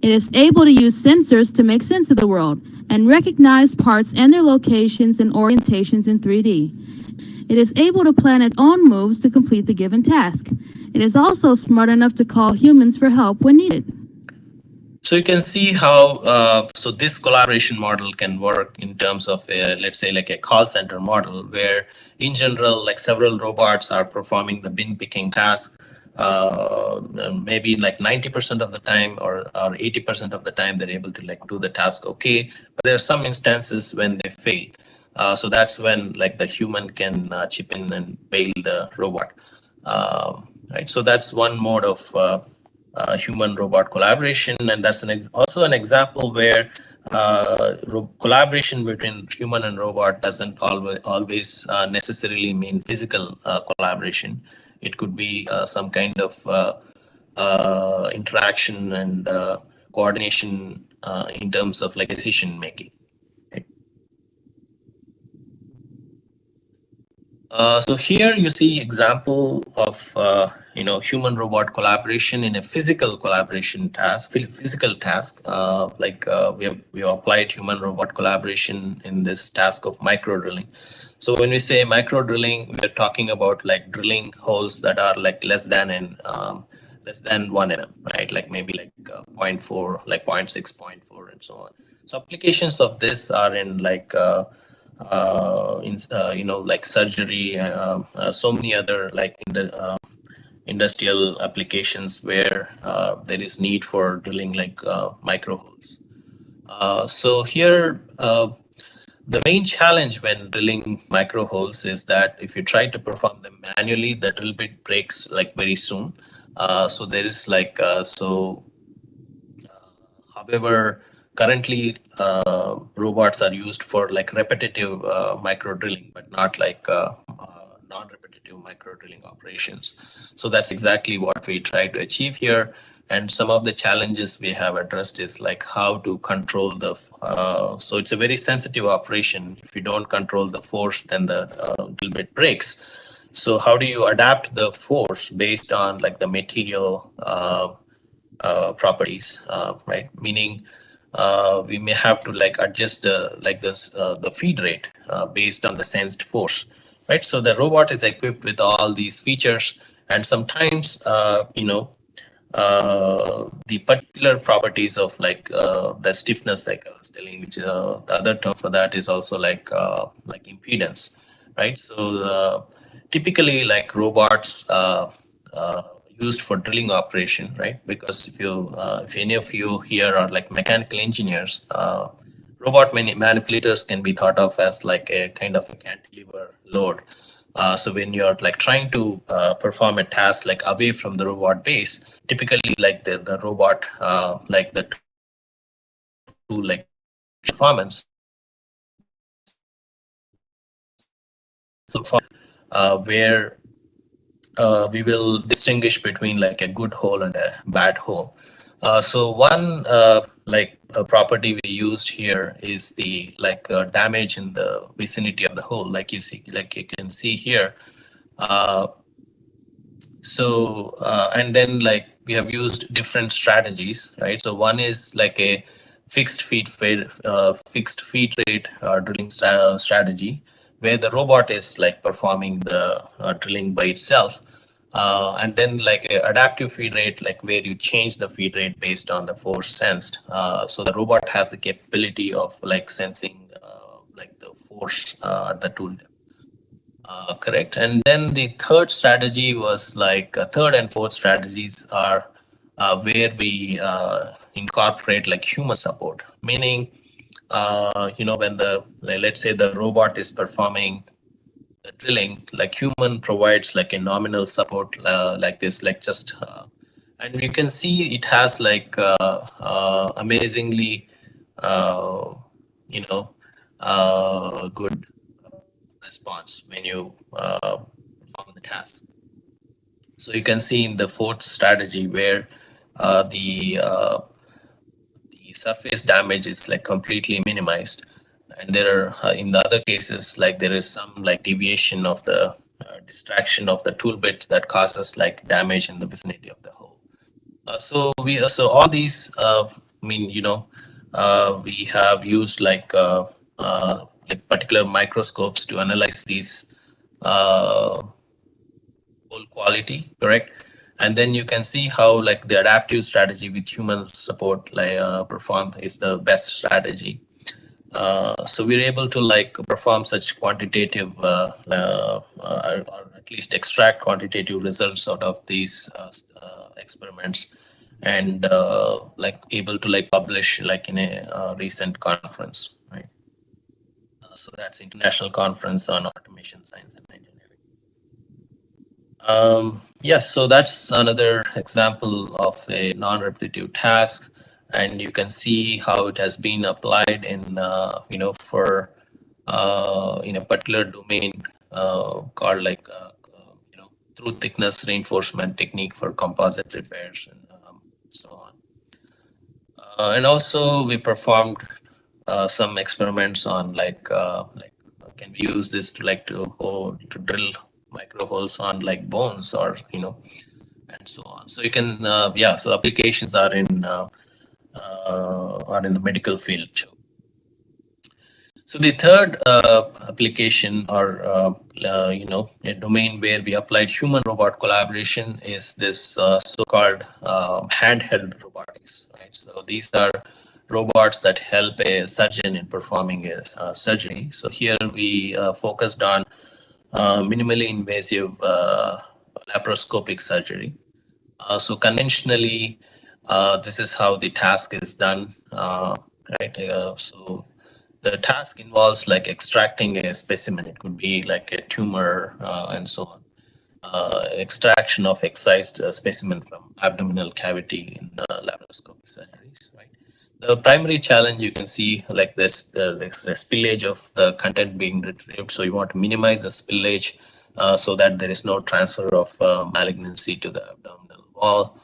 It is able to use sensors to make sense of the world and recognize parts and their locations and orientations in 3D. It is able to plan its own moves to complete the given task. It is also smart enough to call humans for help when needed. So you can see how so this collaboration model can work in terms of let's say like a call center model, where in general like several robots are performing the bin picking task. Maybe like 90% of the time or 80% of the time they're able to like do the task okay, but there are some instances when they fail. So that's when like the human can chip in and bail the robot. Right. So that's one mode of human robot collaboration, and that's also an example where collaboration between human and robot doesn't always necessarily mean physical collaboration. It could be some kind of interaction and coordination in terms of like decision making. So here you see example of human robot collaboration in a physical collaboration task, physical task. We have applied human robot collaboration in this task of micro drilling. So when we say micro drilling, we're talking about like drilling holes that are like less than 1 mm, right? Like maybe like 0.4, like 0.6, 0.4, and so on. So applications of this are in like like surgery, so many other like in the industrial applications where there is need for drilling like micro holes. So here, the main challenge when drilling micro holes is that if you try to perform them manually, the drill bit breaks like very soon. So there is like however, currently robots are used for like repetitive micro drilling, but not like non-repetitive micro drilling operations. So that's exactly what we try to achieve here. And some of the challenges we have addressed is like how to control the, so it's a very sensitive operation. If you don't control the force, then the drill bit breaks. So how do you adapt the force based on like the material properties, right? Meaning we may have to like adjust the feed rate based on the sensed force, right? So the robot is equipped with all these features, and sometimes the particular properties of like the stiffness, like I was telling, which the other term for that is also like impedance, right? So typically like robots used for drilling operation, right? Because if any of you here are like mechanical engineers, robot manipulators can be thought of as like a kind of a cantilever load. So when you're like trying to perform a task like away from the robot base, typically like the robot, like the tool like performance, where we will distinguish between like a good hole and a bad hole. So one property we used here is the damage in the vicinity of the hole, like you can see here. And then like we have used different strategies, right? So one is like a fixed feed rate drilling strategy, where the robot is like performing the drilling by itself. And then like a adaptive feed rate, like where you change the feed rate based on the force sensed. So the robot has the capability of like sensing like the force at the tool depth. Correct. And then the third strategy was like third and fourth strategies are where we incorporate like human support, meaning when let's say the robot is performing the drilling, like human provides like a nominal support like this, like just and you can see it has like amazingly good response when you perform the task. So you can see in the fourth strategy where the surface damage is like completely minimized, and there are in the other cases like there is some like deviation of the distraction of the tool bit that causes like damage in the vicinity of the hole. So all these I mean, you know, we have used like particular microscopes to analyze these hole quality, correct? And then you can see how like the adaptive strategy with human support performed is the best strategy. So we're able to like perform such quantitative or at least extract quantitative results out of these experiments, and like able to like publish like in a recent conference, right? So that's International Conference on Automation Science and Engineering. Yes, so that's another example of a non-repetitive task, and you can see how it has been applied in you know, for in a particular domain called like you know, through thickness reinforcement technique for composite repairs and so on. And also we performed some experiments on like can we use this to like to drill micro holes on like bones, or you know, and so on. So you can yeah, so applications are in the medical field too. So the third application, or you know, a domain where we applied human robot collaboration is this so-called handheld robotics, right? So these are robots that help a surgeon in performing a surgery. So here we focused on minimally invasive laparoscopic surgery. So conventionally, this is how the task is done, right? So the task involves like extracting a specimen. It could be like a tumor and so on. Extraction of excised specimen from abdominal cavity in laparoscopic surgeries, right? The primary challenge you can see like this, the spillage of the content being retrieved. So you want to minimize the spillage so that there is no transfer of malignancy to the abdominal wall.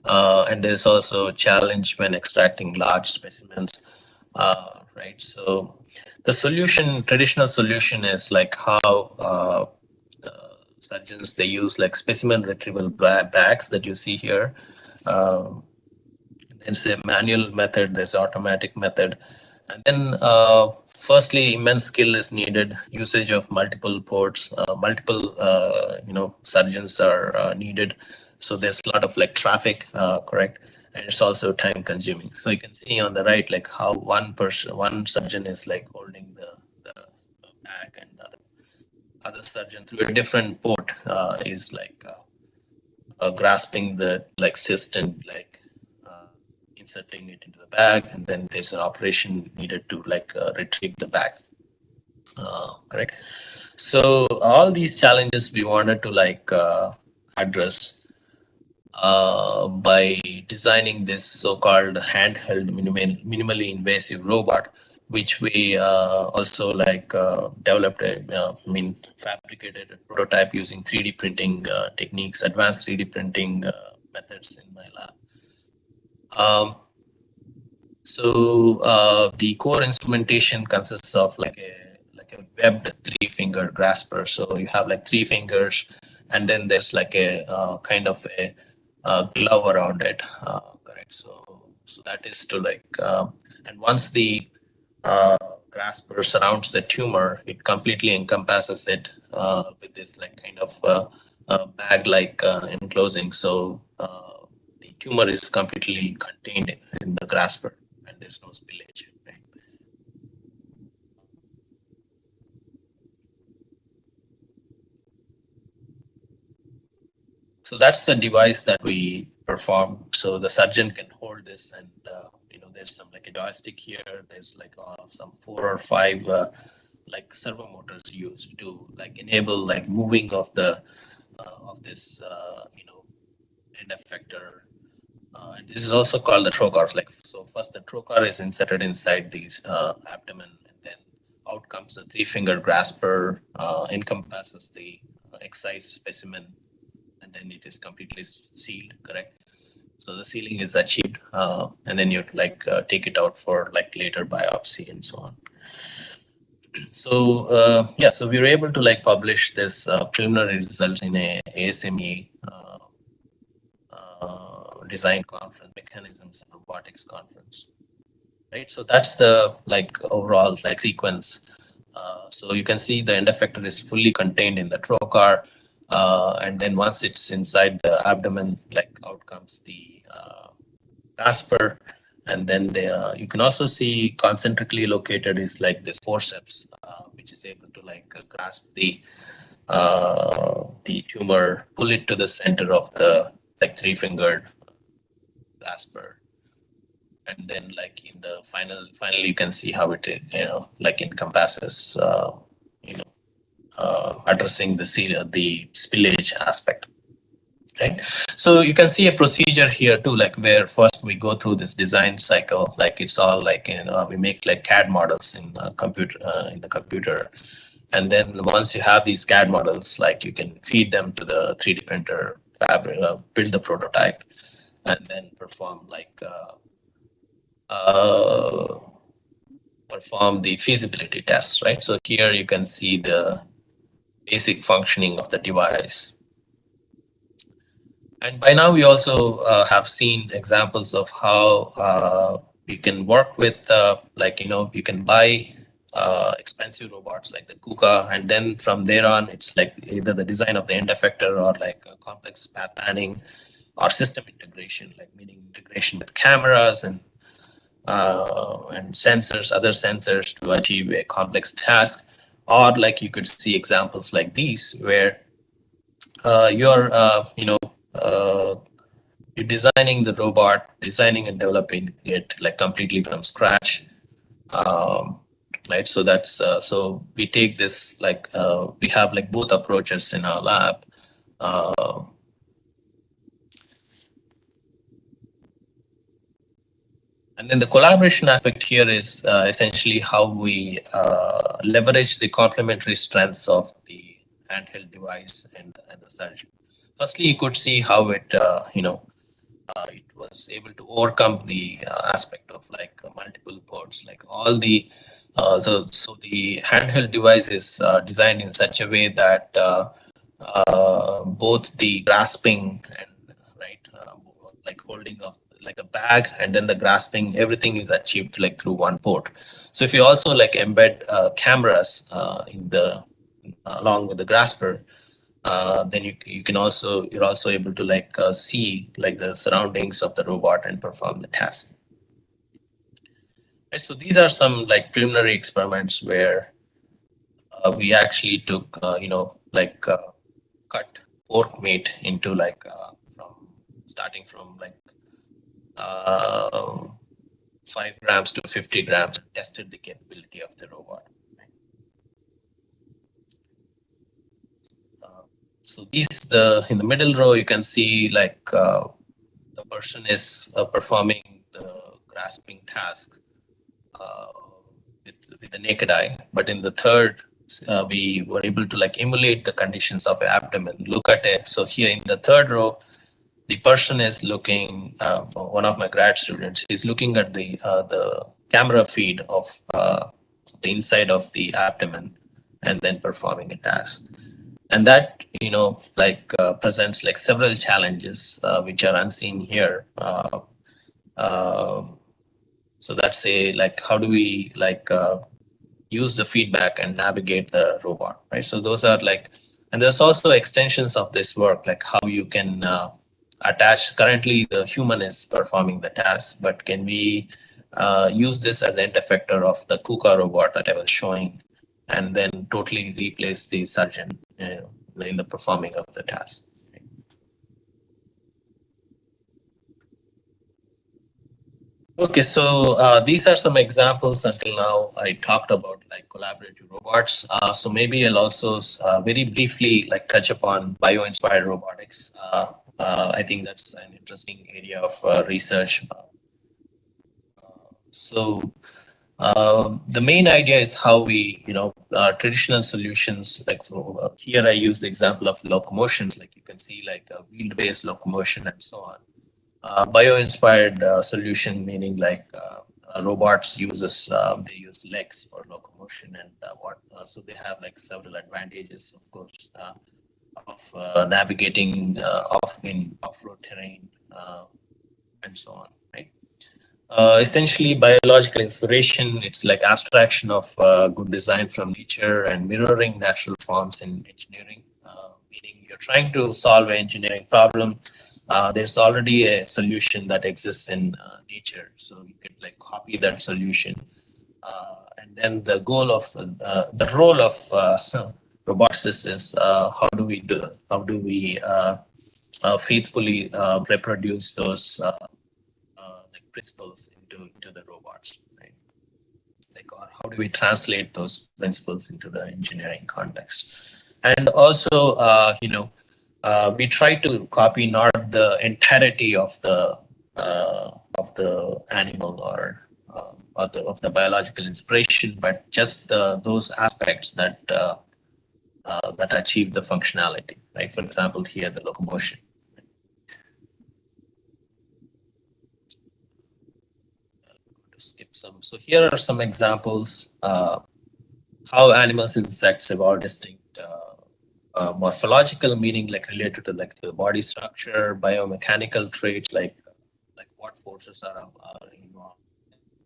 And there's also a challenge when extracting large specimens, right? So the solution, traditional solution is like how surgeons, they use like specimen retrieval bags that you see here. There's a manual method, there's automatic method. And then firstly, immense skill is needed, usage of multiple ports, multiple, you know, surgeons are needed. So there's a lot of like traffic, correct? And it's also time consuming. So you can see on the right, like how one surgeon is like holding the bag, and the other surgeon through a different port is like grasping the like cyst and like inserting it into the bag, and then there's an operation needed to like retrieve the bag, correct? So all these challenges we wanted to like address by designing this so-called handheld minimally invasive robot, which we also like developed fabricated a prototype using 3D printing techniques, advanced 3D printing methods in my lab. So the core instrumentation consists of like a webbed 3-finger grasper. So you have like 3 fingers, and then there's like a kind of a glove around it, correct? So that is to like, and once the grasper surrounds the tumor, it completely encompasses it with this like kind of bag-like enclosing. So the tumor is completely contained in the grasper, and there's no spillage. Right? So that's the device that we perform. So the surgeon can hold this, and you know, there's some like a joystick here. There's like some 4 or 5 like servo motors used to like enable like moving of the of this you know, end effector. And this is also called the trocar. Like, so first the trocar is inserted inside these abdomen, and then outcomes. The three-finger grasper encompasses the excised specimen, and then it is completely sealed, correct? So the sealing is achieved, and then you take it out for later biopsy and so on. So yeah, so we were able to publish this preliminary results in a ASME design conference, mechanisms and robotics conference, right? So that's the overall sequence. So you can see the end effector is fully contained in the trocar, and then once it's inside the abdomen, out comes the grasper, and then you can also see concentrically located is this forceps, which is able to grasp the tumor, pull it to the center of the three-fingered grasper, and then in the finally you can see how it encompasses addressing the spillage aspect, right? So you can see a procedure here too, where first we go through this design cycle, it's all we make CAD models in the computer, and then once you have these CAD models, you can feed them to the 3D printer, fabric, build the prototype, and then perform perform the feasibility tests, right? So here you can see the basic functioning of the device. And by now we also have seen examples of how you can work with, you can buy expensive robots like the KUKA, and then from there on, it's either the design of the end effector or a complex path planning or system integration, meaning integration with cameras and sensors, other sensors to achieve a complex task. Or you could see examples like these where you're designing the robot, designing and developing it completely from scratch, right? So that's so we take this we have both approaches in our lab. And then the collaboration aspect here is essentially how we leverage the complementary strengths of the handheld device and the surgeon. Firstly, you could see how it it was able to overcome the aspect of multiple ports, all the so the handheld device is designed in such a way that both the grasping and holding of a bag and then the grasping, everything is achieved through one port. So if you also embed cameras in the along with the grasper, then you're also able to see the surroundings of the robot and perform the task. Right, so these are some preliminary experiments where we actually took cut pork meat into starting from 5 grams to 50 grams and tested the capability of the robot. So in the middle row, you can see the person is performing the grasping task with the naked eye. But in the third, we were able to emulate the conditions of the abdomen. Look at it. So here in the third row, the person is looking, one of my grad students is looking at the camera feed of the inside of the abdomen and then performing a task. And that, presents several challenges which are unseen here. So that's how do we use the feedback and navigate the robot, right? So those are and there's also extensions of this work, how you can attach. Currently the human is performing the task, but can we use this as end effector of the KUKA robot that I was showing, and then totally replace the surgeon in the performing of the task. Okay, so these are some examples. Until now, I talked about collaborative robots. So maybe I'll also very briefly touch upon bio-inspired robotics. I think that's an interesting area of research. So The main idea is how we, traditional solutions, like here I use the example of locomotions, like you can see like a wheel-based locomotion and so on. Bio-inspired solution, meaning like robots they use legs for locomotion and so they have like several advantages, of course, of navigating off-road terrain and so on, right? Essentially, biological inspiration, it's like abstraction of good design from nature and mirroring natural forms in engineering, meaning you're trying to solve an engineering problem. There's already a solution that exists in nature, so you can like copy that solution. And then the goal of the role of roboticists is how do we faithfully reproduce those principles into the robots, right? Like, or how do we translate those principles into the engineering context? And also, we try to copy not the entirety of the animal or of the biological inspiration, but just those aspects that that achieve the functionality, right? For example, here the locomotion. Skip some. So here are some examples how animals, insects evolve distinct morphological, meaning like related to like the body structure, biomechanical traits like what forces are involved,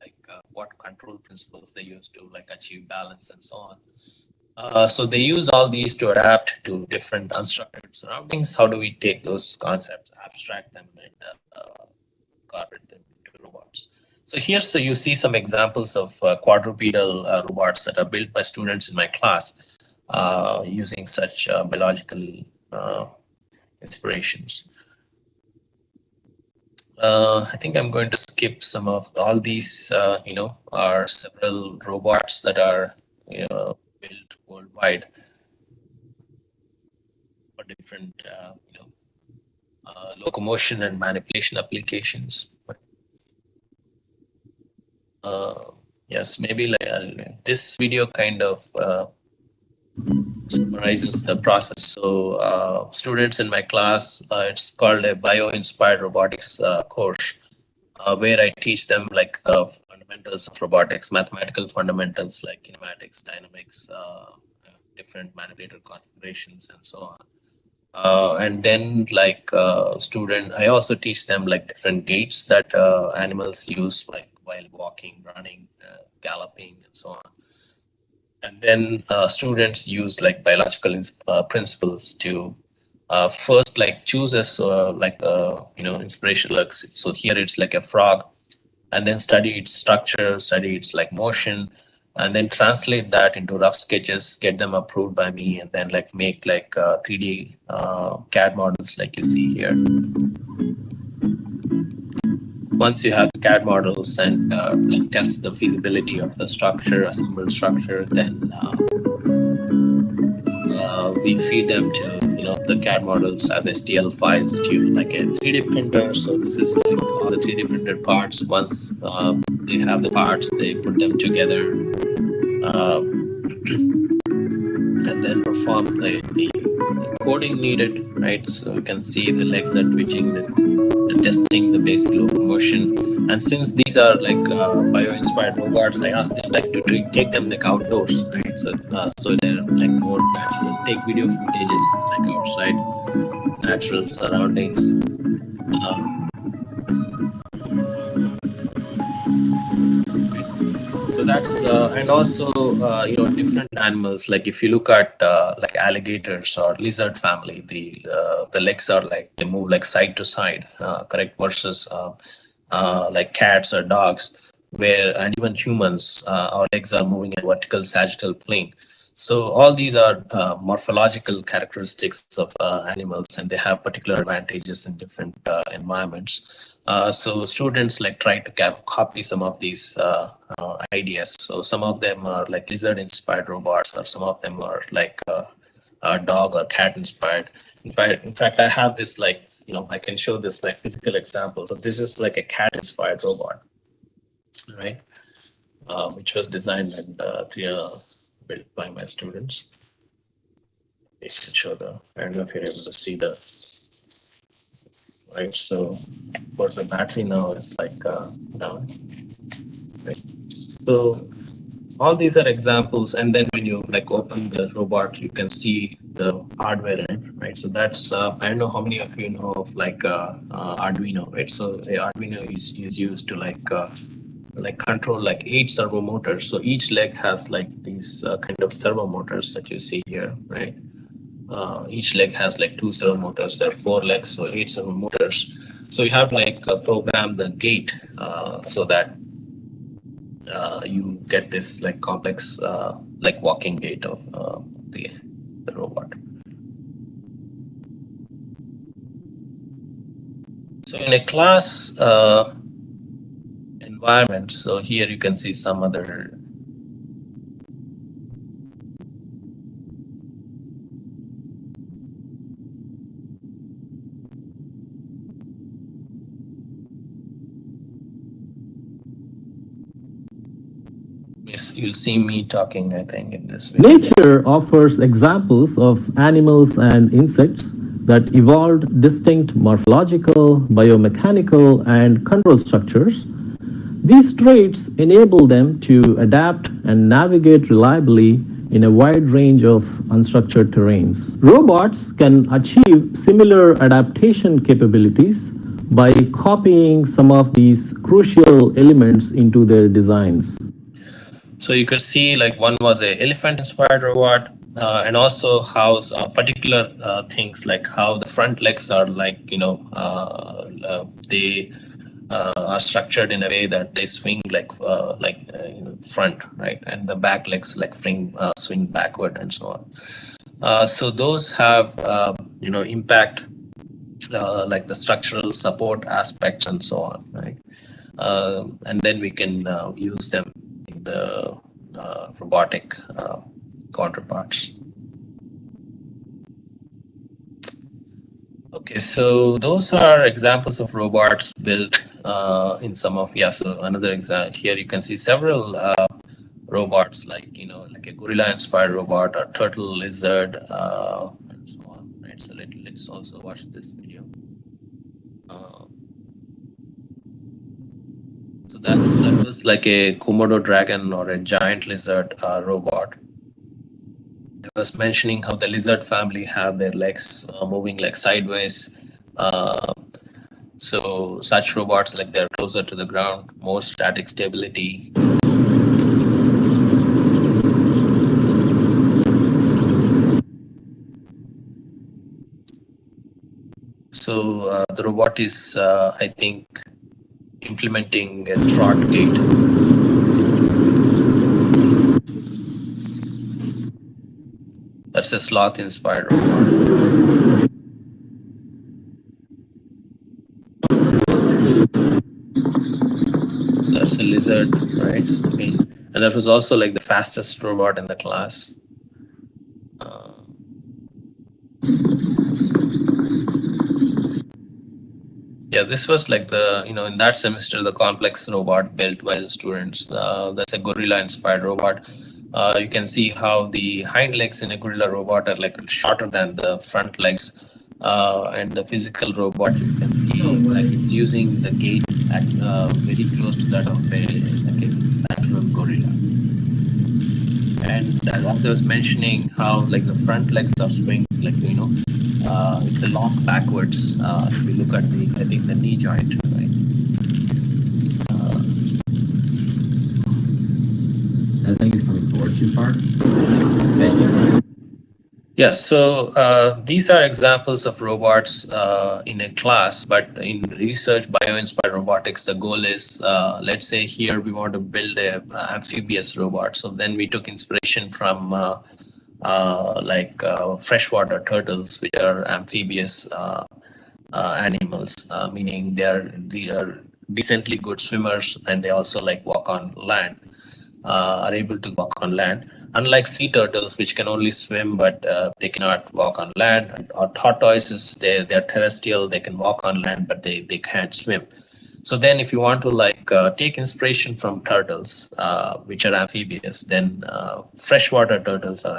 like what control principles they use to like achieve balance and so on. So they use all these to adapt to different unstructured surroundings. How do we take those concepts, abstract them, and incorporate them into robots? So here, so you see some examples of quadrupedal robots that are built by students in my class using such biological inspirations. I think I'm going to skip some of all these, are several robots that are, built worldwide for different, locomotion and manipulation applications. Yes, maybe like this video kind of summarizes the process. So students in my class, it's called a bio-inspired robotics course, where I teach them like fundamentals of robotics, mathematical fundamentals like kinematics, dynamics, different manipulator configurations, and so on. And then like I also teach them like different gaits that animals use, like while walking, running, galloping, and so on. And then students use like biological principles to first like choose inspiration. Like, so here it's like a frog, and then study its structure, study its like motion, and then translate that into rough sketches, get them approved by me, and then like make like 3D CAD models like you see here. Once you have CAD models and like test the feasibility of the structure, assembled structure, then we feed them to the CAD models as STL files to like a 3D printer. So this is like all the 3D printed parts. Once they have the parts, they put them together and then perform the coding needed, right? So you can see the legs are twitching, the testing the basic locomotion. And since these are like bio-inspired robots, I asked them like to take them like outdoors, right? So so they're like more natural. Take video footages like outside, natural surroundings. So that's and also different animals. Like if you look at like alligators or lizard family, the legs are like they move like side to side, correct? Versus like cats or dogs, and even humans, our legs are moving in vertical sagittal plane. So all these are morphological characteristics of animals, and they have particular advantages in different environments. So students like try to copy some of these ideas. So some of them are like lizard-inspired robots, or some of them are like dog or cat-inspired. In fact, I have this like I can show this like physical example. So this is like a cat-inspired robot, right? which was designed and built by my students. You can show I don't know if you're able to see right. So for the battery now, it's like down. Right. So all these are examples, and then when you like open the robot, you can see the hardware in it, right? So that's I don't know how many of you know of like Arduino, right? So the Arduino is used to like control like 8 servo motors. So each leg has like these kind of servo motors that you see here, right? Each leg has like 2 servo motors. There are 4 legs, so 8 servo motors. So you have like program the gate so that you get this like complex like walking gait of the robot. So in a class environment, so here you can see some other you'll see me talking, I think, in this video. Nature offers examples of animals and insects that evolved distinct morphological, biomechanical, and control structures. These traits enable them to adapt and navigate reliably in a wide range of unstructured terrains. Robots can achieve similar adaptation capabilities by copying some of these crucial elements into their designs. So you could see like one was a elephant-inspired robot, and also how particular things like how the front legs are like, they are structured in a way that they swing like front, right? And the back legs like swing backward and so on. So those have, impact like the structural support aspects and so on, right? And then we can use them in the robotic counterparts. Okay, so those are examples of robots built in some of, so another example here, you can see several robots like, like a gorilla-inspired robot or turtle, lizard, and so on, right? So let's also watch this video. So that was like a Komodo dragon or a giant lizard robot. I was mentioning how the lizard family have their legs moving like sideways. So such robots, like they're closer to the ground, more static stability. So the robot is, I think, implementing a trot gait. That's a sloth-inspired robot. That's a lizard, right? Okay. And that was also like the fastest robot in the class. Yeah, this was like the, in that semester, the complex robot built by the students. That's a gorilla-inspired robot. You can see how the hind legs in a gorilla robot are like shorter than the front legs. And the physical robot, you can see like it's using the gait at very close to that of a natural gorilla. And as I was mentioning, how like the front legs are swinging, like, it's a lock backwards. If we look at I think the knee joint, right? I think it's coming forward too far. Yeah, so these are examples of robots in a class, but in research bioinspired robotics, the goal is, let's say here we want to build a amphibious robot. So then we took inspiration from freshwater turtles, which are amphibious animals, meaning they are decently good swimmers, and they also like walk on land. Are able to walk on land, unlike sea turtles, which can only swim but they cannot walk on land, or tortoises, they're terrestrial, they can walk on land but they can't swim. So then if you want to like take inspiration from turtles, which are amphibious, then freshwater turtles are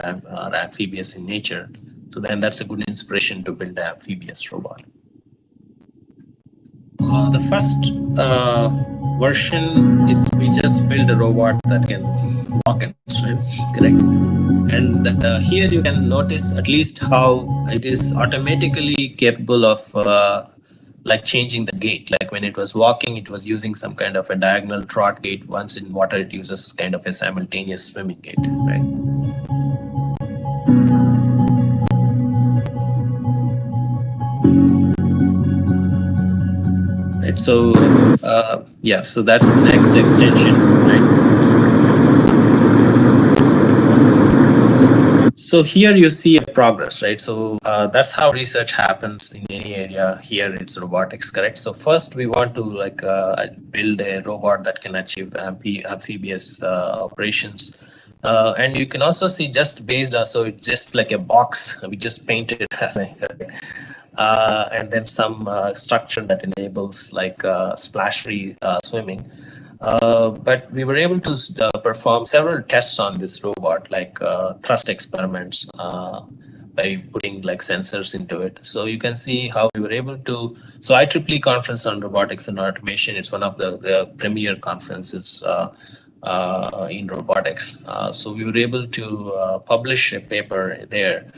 amphibious in nature. So then that's a good inspiration to build an amphibious robot. The first version is we just build a robot that can walk and swim, correct? And here you can notice at least how it is automatically capable of like changing the gait. Like when it was walking, it was using some kind of a diagonal trot gait. Once in water, it uses kind of a simultaneous swimming gait, right? Right, so yeah, so that's the next extension, right? So here you see a progress, right? So that's how research happens in any area. Here it's robotics, correct? So first we want to like build a robot that can achieve amphibious operations. And you can also see just based on, so it's just like a box, we just painted it as a, and then some structure that enables like splash-free swimming. But we were able to perform several tests on this robot, like thrust experiments by putting like sensors into it. So you can see how we were able to, so IEEE Conference on Robotics and Automation, it's one of the premier conferences in robotics. So we were able to publish a paper there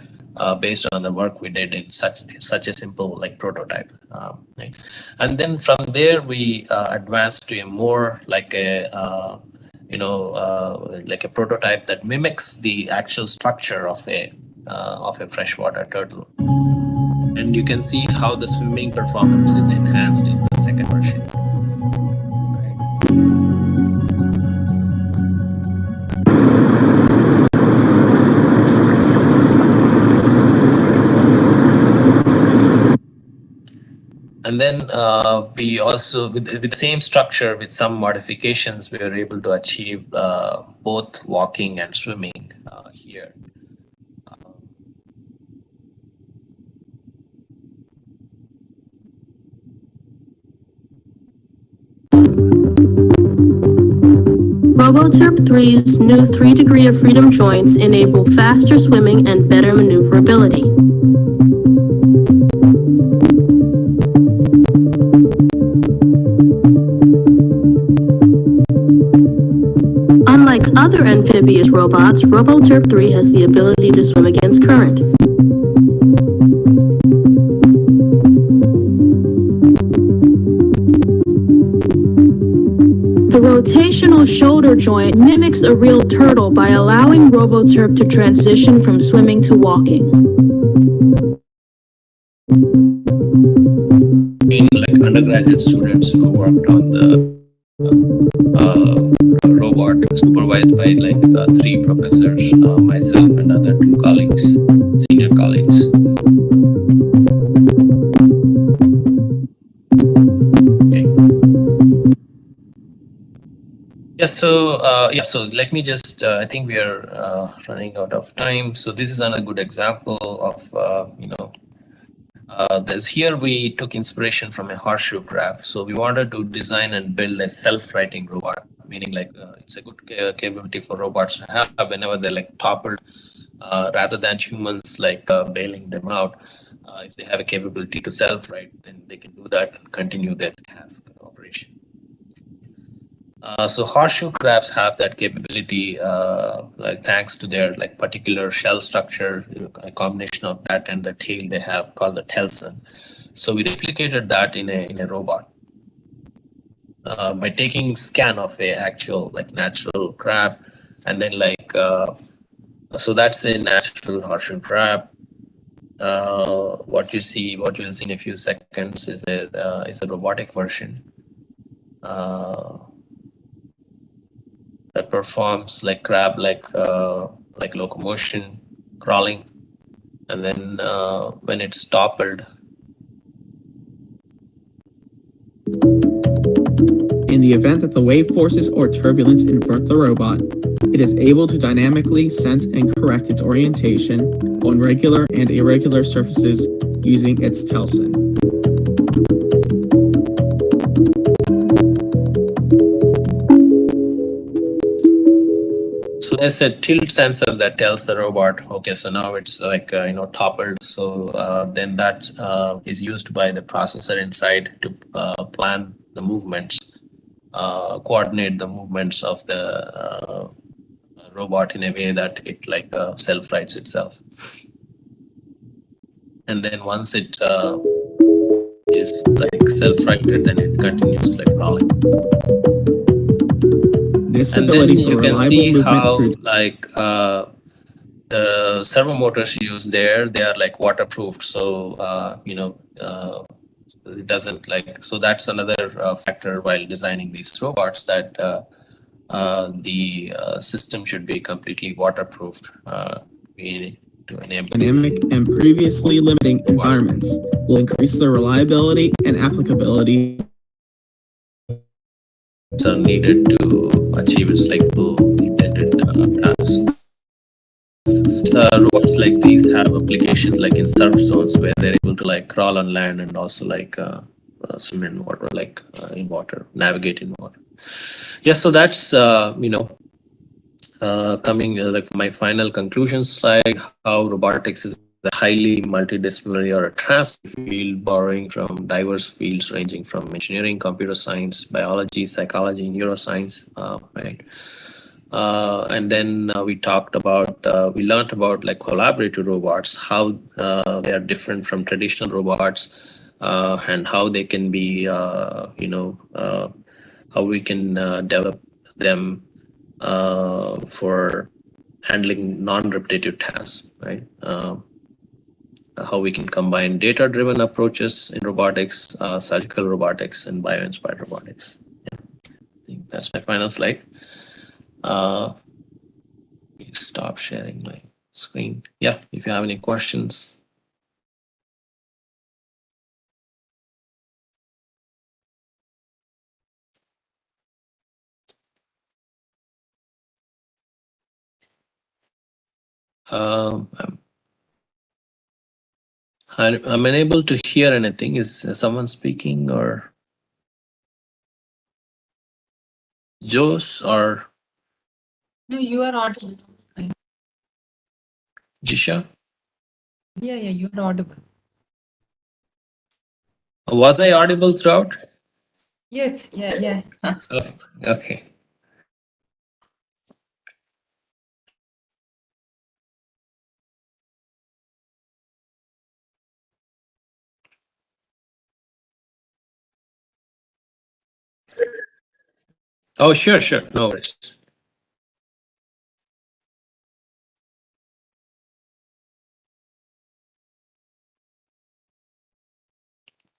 based on the work we did in such a simple like prototype. Right? And then from there we advanced to a more like a like a prototype that mimics the actual structure of a freshwater turtle. And you can see how the swimming performance is enhanced in the second version. And then we also, with the same structure, with some modifications, we were able to achieve both walking and swimming here. 𝗏𝗏3's new 3-degree of freedom joints enable faster swimming and better maneuverability. Unlike other amphibious robots, 𝗏𝗏3 has the ability to swim against current. The rotational shoulder joint mimics a real turtle by allowing 𝗏𝗏3 to transition from swimming to walking. In like undergraduate students who worked on the robot, supervised by like 3 professors, myself and other 2 colleagues, senior colleagues. Okay. Yeah, so let me just, I think we are running out of time. So this is another good example of, here we took inspiration from a horseshoe crab. So we wanted to design and build a self-righting robot, meaning like it's a good capability for robots to have whenever they're like toppled, rather than humans like bailing them out. If they have a capability to self-right, then they can do that and continue their task operation. So horseshoe crabs have that capability, like thanks to their like particular shell structure, a combination of that and the tail they have called the 𝗧𝗹𝗇. So we replicated that in a robot by taking scan of a actual like natural crab, and then like so that's a natural horseshoe crab. What you'll see in a few seconds is a robotic version. That performs like crab like locomotion, crawling, and then when it's toppled. In the event that the wave forces or turbulence invert the robot, it is able to dynamically sense and correct its orientation on regular and irregular surfaces using its 𝗧𝗹𝗇. there's a tilt sensor that tells the robot, okay, so now it's like, toppled. So then that is used by the processor inside to plan the movements, coordinate the movements of the robot in a way that it like self-rights itself. And then once it is like self-righted, then it continues like crawling. This And then ability for you can reliable see movement how through like the servo motors used there, they are like waterproofed. So, it doesn't like, so that's another factor while designing these robots, that the system should be completely waterproofed to enable dynamic and previously limiting environments will increase the reliability and applicability. are needed to achieve its like full intended task. Robots like these have applications like in surf zones where they're able to like crawl on land and also like swim in water, like in water, navigate in water. Yeah, so that's coming like my final conclusion slide, how robotics is a highly multidisciplinary or a transfer field borrowing from diverse fields ranging from engineering, computer science, biology, psychology, neuroscience, right? And then we talked about, we learned about like collaborative robots, how they are different from traditional robots, and how they can be, how we can develop them for handling non-repetitive tasks, right? How we can combine data-driven approaches in robotics, surgical robotics, and bio-inspired robotics. Yeah. I think that's my final slide. Stop sharing my screen. Yeah, if you have any questions. I'm unable to hear anything. Is someone speaking or Jose or No, you are audible. Jisha? Yeah, you are audible. Was I audible throughout? Yes, yeah. Oh, okay. Oh, sure. No worries.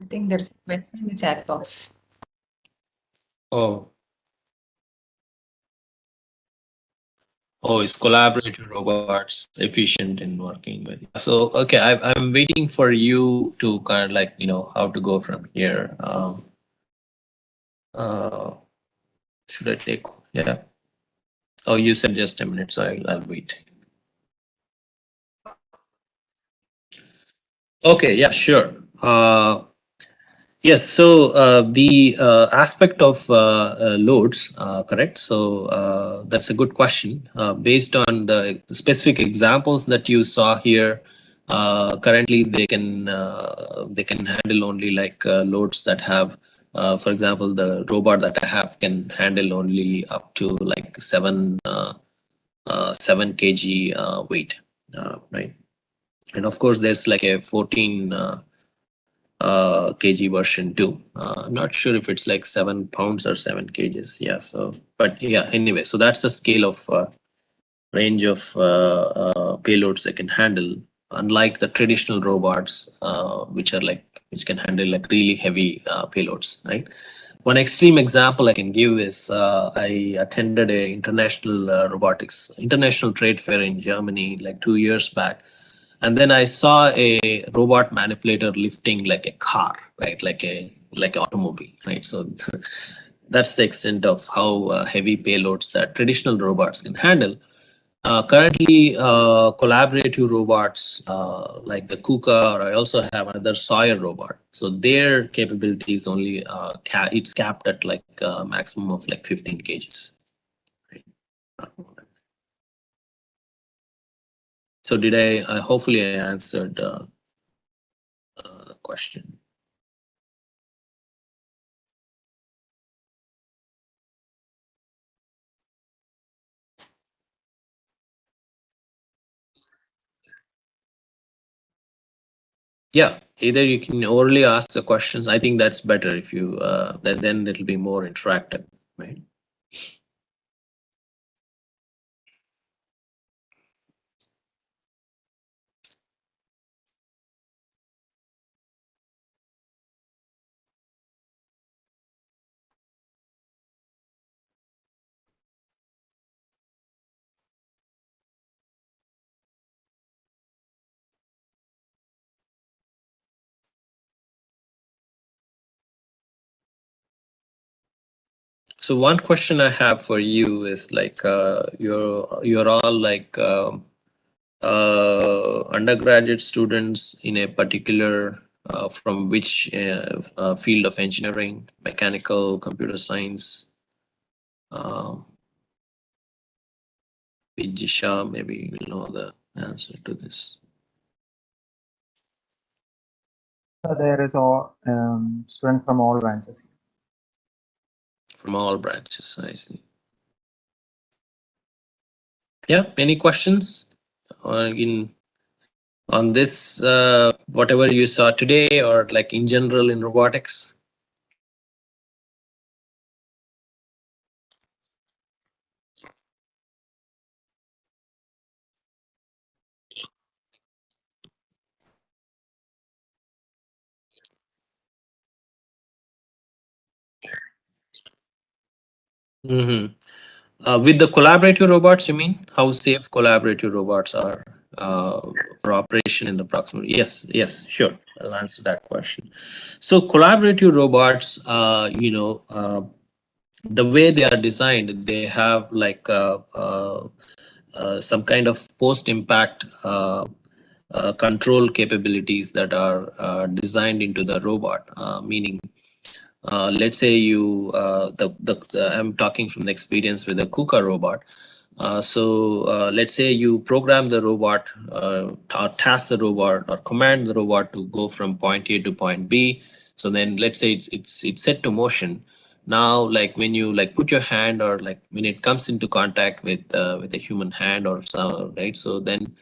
I think there's a question in the chat box. Oh, is collaborative robots efficient in working with? So, okay, I'm waiting for you to kind of like, how to go from here. Should I take, yeah. Oh, you said just a minute, so I'll wait. Okay, yeah, sure. Yes, so the aspect of loads, correct? So that's a good question. Based on the specific examples that you saw here, currently they can handle only like loads that have, for example, the robot that I have can handle only up to like 7 kg weight, right? And of course, there's like a 14 kg version too. I'm not sure if it's like 7 pounds or 7 kgs. Yeah. So, but yeah, anyway, so that's the scale of range of payloads they can handle. Unlike the traditional robots, which can handle like really heavy payloads, right? One extreme example I can give is I attended a international trade fair in Germany like 2 years back. And then I saw a robot manipulator lifting like a car, right? Like an automobile, right? So that's the extent of how heavy payloads that traditional robots can handle. Currently, collaborative robots like the KUKA, or I also have another 𝗧𝗹𝗺 robot. So their capability is only it's capped at like a maximum of like 15 kgs. Right? So did I hopefully I answered the question. Yeah, either you can orally ask the questions. I think that's better if you, then it'll be more interactive, right? So one question I have for you is like, you're all like undergraduate students in a particular from which field of engineering, mechanical, computer science. Vijisha, maybe you know the answer to this. There is all students from all branches. From all branches, I see. Yeah, any questions on this, whatever you saw today, or like in general in robotics? Mm-hmm. With the collaborative robots, you mean how safe collaborative robots are for operation in the proximity? Yes, yes, sure. I'll answer that question. So collaborative robots, the way they are designed, they have like some kind of post-impact control capabilities that are designed into the robot, meaning let's say you, I'm talking from the experience with the KUKA robot. Let's say you program the robot, or task the robot, or command the robot to go from point A to point B. So then let's say it's set to motion. Now, like when you like put your hand, or like when it comes into contact with a human hand or so, right? So then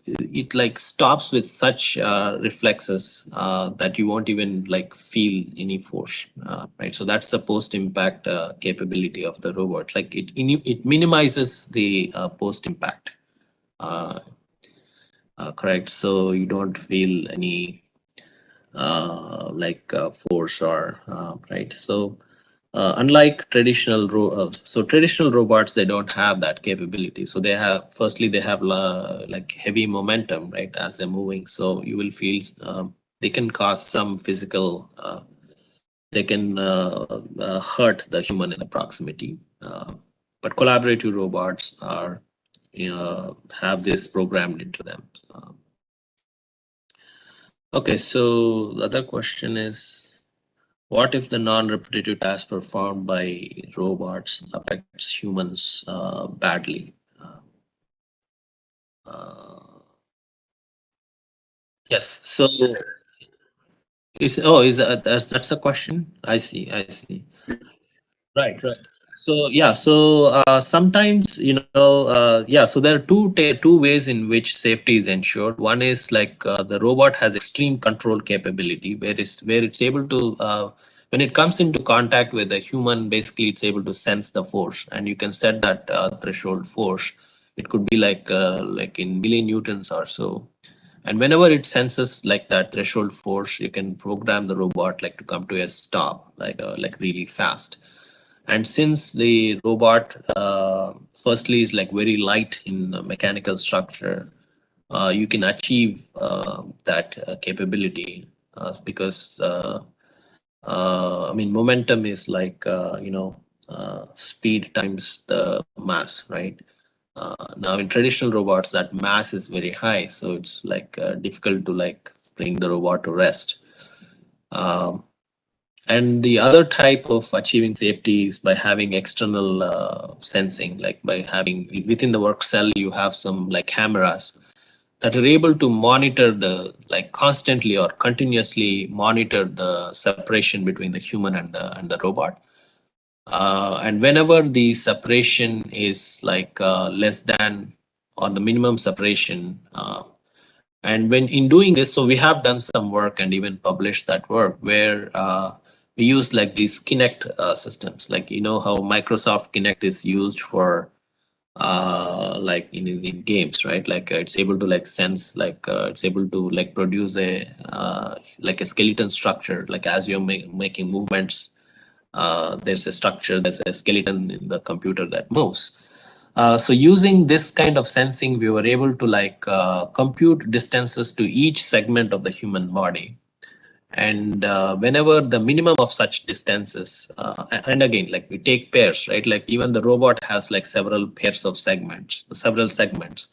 it like stops with such reflexes that you won't even like feel any force, right? So that's the post-impact capability of the robot. Like it minimizes the post-impact, correct? So you don't feel any force or right. So unlike traditional traditional robots, they don't have that capability. So they have, firstly, they have like heavy momentum, right, as they're moving. So you will feel they can cause some physical, they can hurt the human in the proximity. But collaborative robots are have this programmed into them. Okay, so the other question is, what if the non-repetitive task performed by robots affects humans badly? Yes. So that's a question. I see. I see. Right. Right. So yeah. So sometimes yeah. So there are two ways in which safety is ensured. One is like the robot has extreme control capability, where it's able to when it comes into contact with a human, basically it's able to sense the force, and you can set that threshold force. It could be like in millinewtons or so. And whenever it senses like that threshold force, you can program the robot like to come to a stop, like really fast. And since the robot firstly is like very light in mechanical structure, you can achieve that capability because I mean, momentum is like speed times the mass, right? Now in traditional robots, that mass is very high, so it's like difficult to like bring the robot to rest. And the other type of achieving safety is by having external sensing, like by having within the work cell, you have some like cameras that are able to monitor the like constantly or continuously monitor the separation between the human and the robot. And whenever the separation is like less than or the minimum separation, and when in doing this, so we have done some work and even published that work where we use like these Kinect systems, like you know how Microsoft Kinect is used for like in games, right? Like it's able to like sense, like it's able to like produce a like a skeleton structure, like as you're making movements, there's a structure, there's a skeleton in the computer that moves. So using this kind of sensing, we were able to like compute distances to each segment of the human body. And whenever the minimum of such distances, and again, like we take pairs, right? Like even the robot has like several pairs of segments, several segments.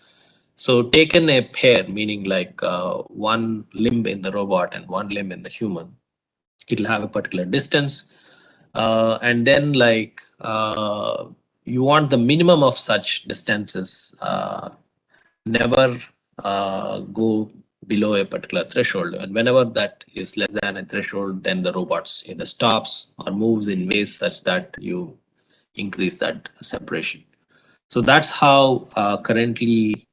So taken a pair, meaning like one limb in the robot and one limb in the human, it'll have a particular distance. And then like you want the minimum of such distances, never go below a particular threshold. And whenever that is less than a threshold, then the robots either stops or moves in ways such that you increase that separation. So that's how currently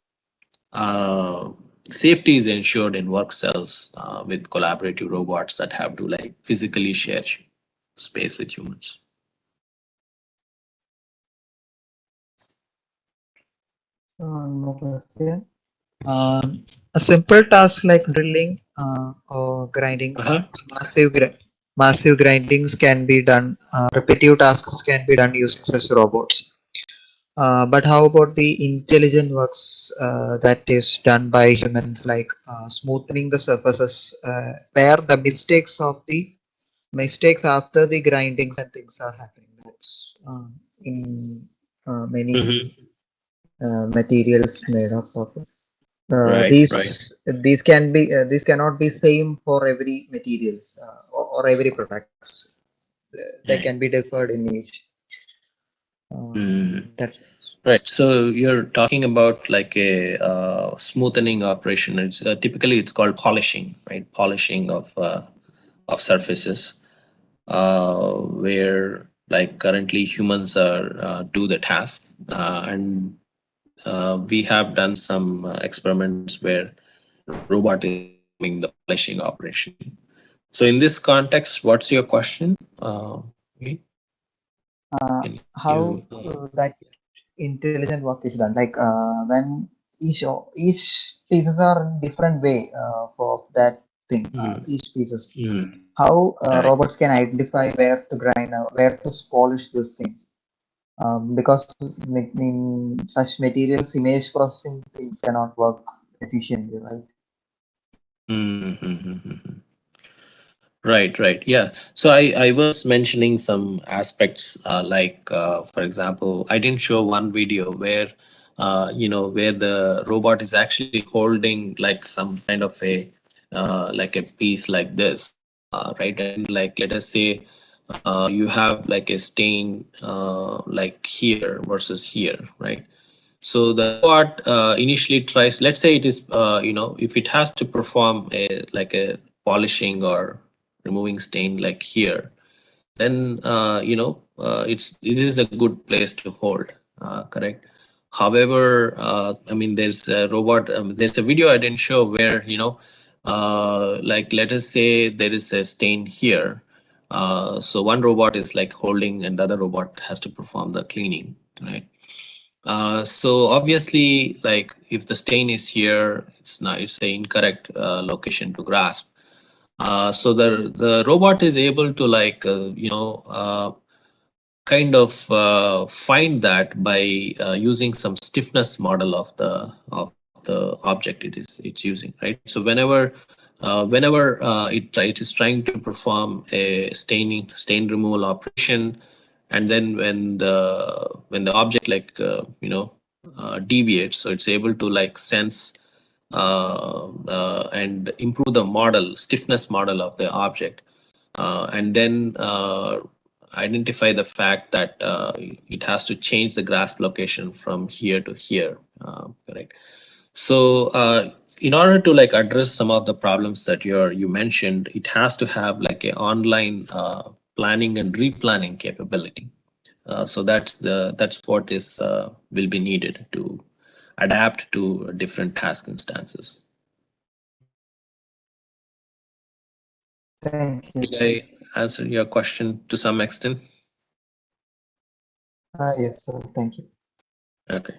safety is ensured in work cells with collaborative robots that have to like physically share space with humans. No question. A simple task like drilling or grinding, massive grindings can be done. Repetitive tasks can be done using such robots. But how about the intelligent works that is done by humans, like smoothing the surfaces, where the mistakes after the grindings and things are happening? That's in many materials made of it. These cannot be same for every materials or every products. They can be differed in each. That's right. So you're talking about like a smoothing operation. It's typically it's called polishing, right? Polishing of surfaces, where like currently humans are do the task, and we have done some experiments where robot is doing the polishing operation. So in this context, what's your question? how that intelligent work is done, like when each pieces are in different way for that thing, each pieces. How robots can identify where to grind, where to polish these things, because in such materials, image processing things cannot work efficiently, right? Right. Yeah. So I was mentioning some aspects like, for example, I didn't show one video where, where the robot is actually holding like some kind of a, like a piece like this, right? And like, let us say you have like a stain like here versus here, right? So the robot initially tries, let's say it is, if it has to perform like a polishing or removing stain like here, then it is a good place to hold, correct? However, I mean, there's a robot, there's a video I didn't show where, like let us say there is a stain here. So one robot is like holding and the other robot has to perform the cleaning, right? So obviously, like if the stain is here, it's an incorrect location to grasp. So the robot is able to like kind of find that by using some stiffness model of the object it's using, right? So whenever it is trying to perform a stain removal operation, and then when the object like deviates, so it's able to like sense and improve the stiffness model of the object. and then identify the fact that it has to change the grasp location from here to here, correct? So in order to like address some of the problems that you mentioned, it has to have like a online planning and replanning capability. So that's what is will be needed to adapt to different task instances. Thank you. Did I answer your question to some extent? Yes, sir. Thank you. Okay.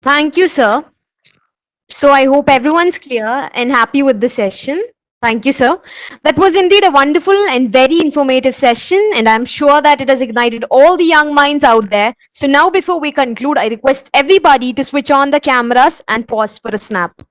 Thank you, sir. So I hope everyone's clear and happy with the session. Thank you, sir. That was indeed a wonderful and very informative session, and I'm sure that it has ignited all the young minds out there. So now, before we conclude, I request everybody to switch on the cameras and pause for a snap.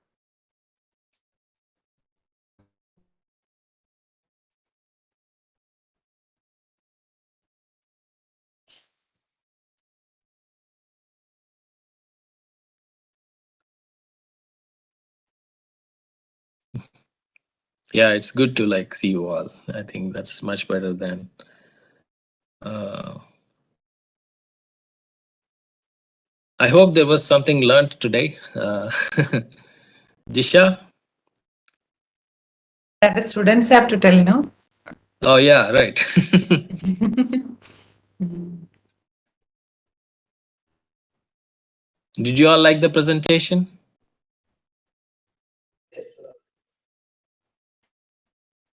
Yeah, it's good to like see you all. I think that's much better than I hope there was something learned today. Disha? That the students have to tell, no? Oh yeah, right. Did you all like the presentation? Yes, sir.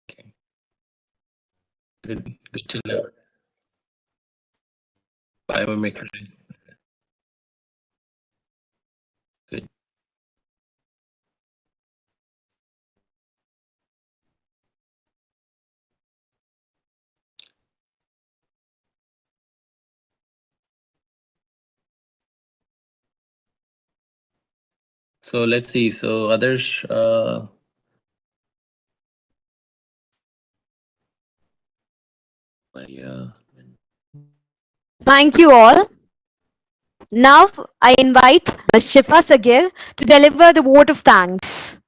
Okay. Good to know. Biomimicry. Good. So let's see. So others, Maria. Thank you all. Now I invite Ms. 𝗧𝗹𝗺 to deliver the vote of thanks.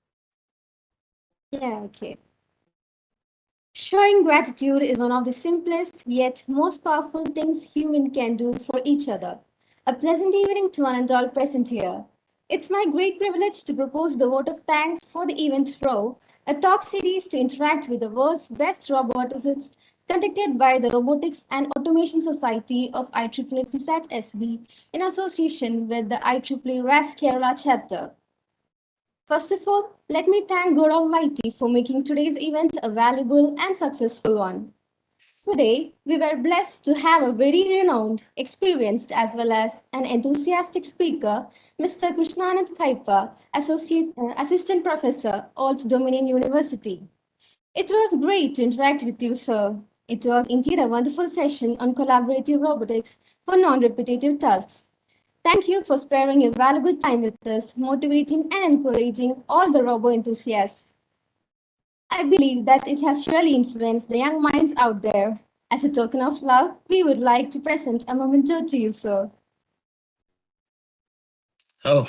Yeah, okay. Showing gratitude is one of the simplest yet most powerful things human can do for each other. A pleasant evening to one and all present here. It's my great privilege to propose the vote of thanks for the event R.A.W, a talk series to interact with the world's best roboticists conducted by the Robotics and Automation Society of IEEE FISAT SB in association with the IEEE RAS Kerala chapter. First of all, let me thank God Almighty for making today's event a valuable and successful one. Today, we were blessed to have a very renowned, experienced, as well as an enthusiastic speaker, Mr. Krishnanand Kaipa, Assistant Professor, Alt Dominion University. It was great to interact with you, sir. It was indeed a wonderful session on collaborative robotics for non-repetitive tasks. Thank you for sparing your valuable time with us, motivating and encouraging all the robo enthusiasts. I believe that it has surely influenced the young minds out there. As a token of love, we would like to present a memento to you, sir. Oh,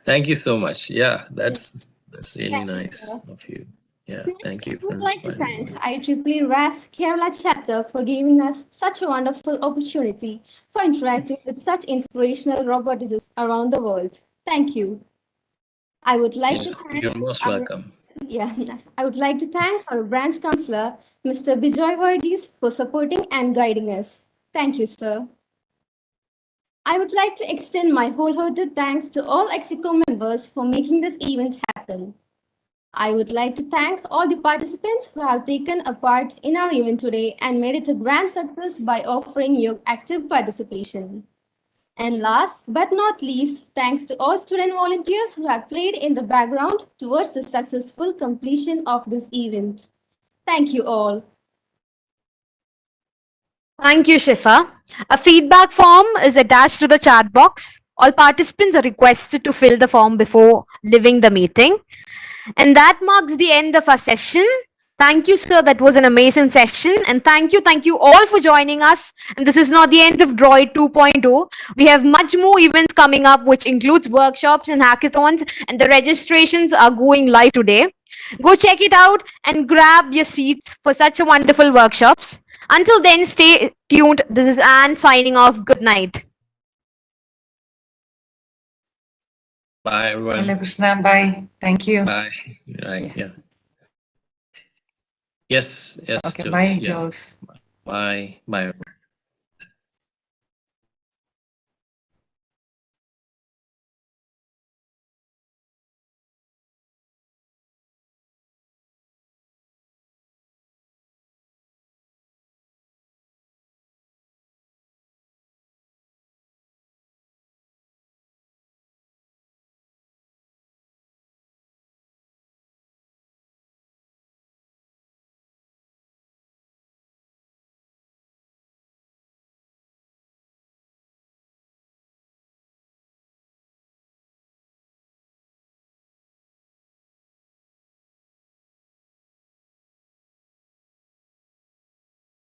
thank you so much. Yeah, that's really Thank you, nice sir. of you. Yeah, Next, thank you I for would like to inspiring thank me. IEEE RAS Kerala chapter for giving us such a wonderful opportunity for interacting with such inspirational roboticists around the world. Thank you. I would like to thank You're most welcome. I would like to thank our branch counselor, Mr. 𝗃𝗍𝗺𝗲, for supporting and guiding us. Thank you, sir. I would like to extend my wholehearted thanks to all EXICO members for making this event happen. I would like to thank all the participants who have taken a part in our event today and made it a grand success by offering your active participation. And last but not least, thanks to all student volunteers who have played in the background towards the successful completion of this event. Thank you all. Thank you, Shifa. A feedback form is attached to the chat box. All participants are requested to fill the form before leaving the meeting. And that marks the end of our session. Thank you, sir. That was an amazing session. And thank you all for joining us. And this is not the end of Droid 2.0. We have much more events coming up, which includes workshops and hackathons. And the registrations are going live today. Go check it out and grab your seats for such a wonderful workshops. Until then, stay tuned. This is Anne signing off. Good night. Bye, everyone. Hello, Krishna. Bye. Thank you. Bye. Right. Yeah. Yes. Yes. Okay. Jose, Bye, yeah. Jose. Bye. Bye. Everyone.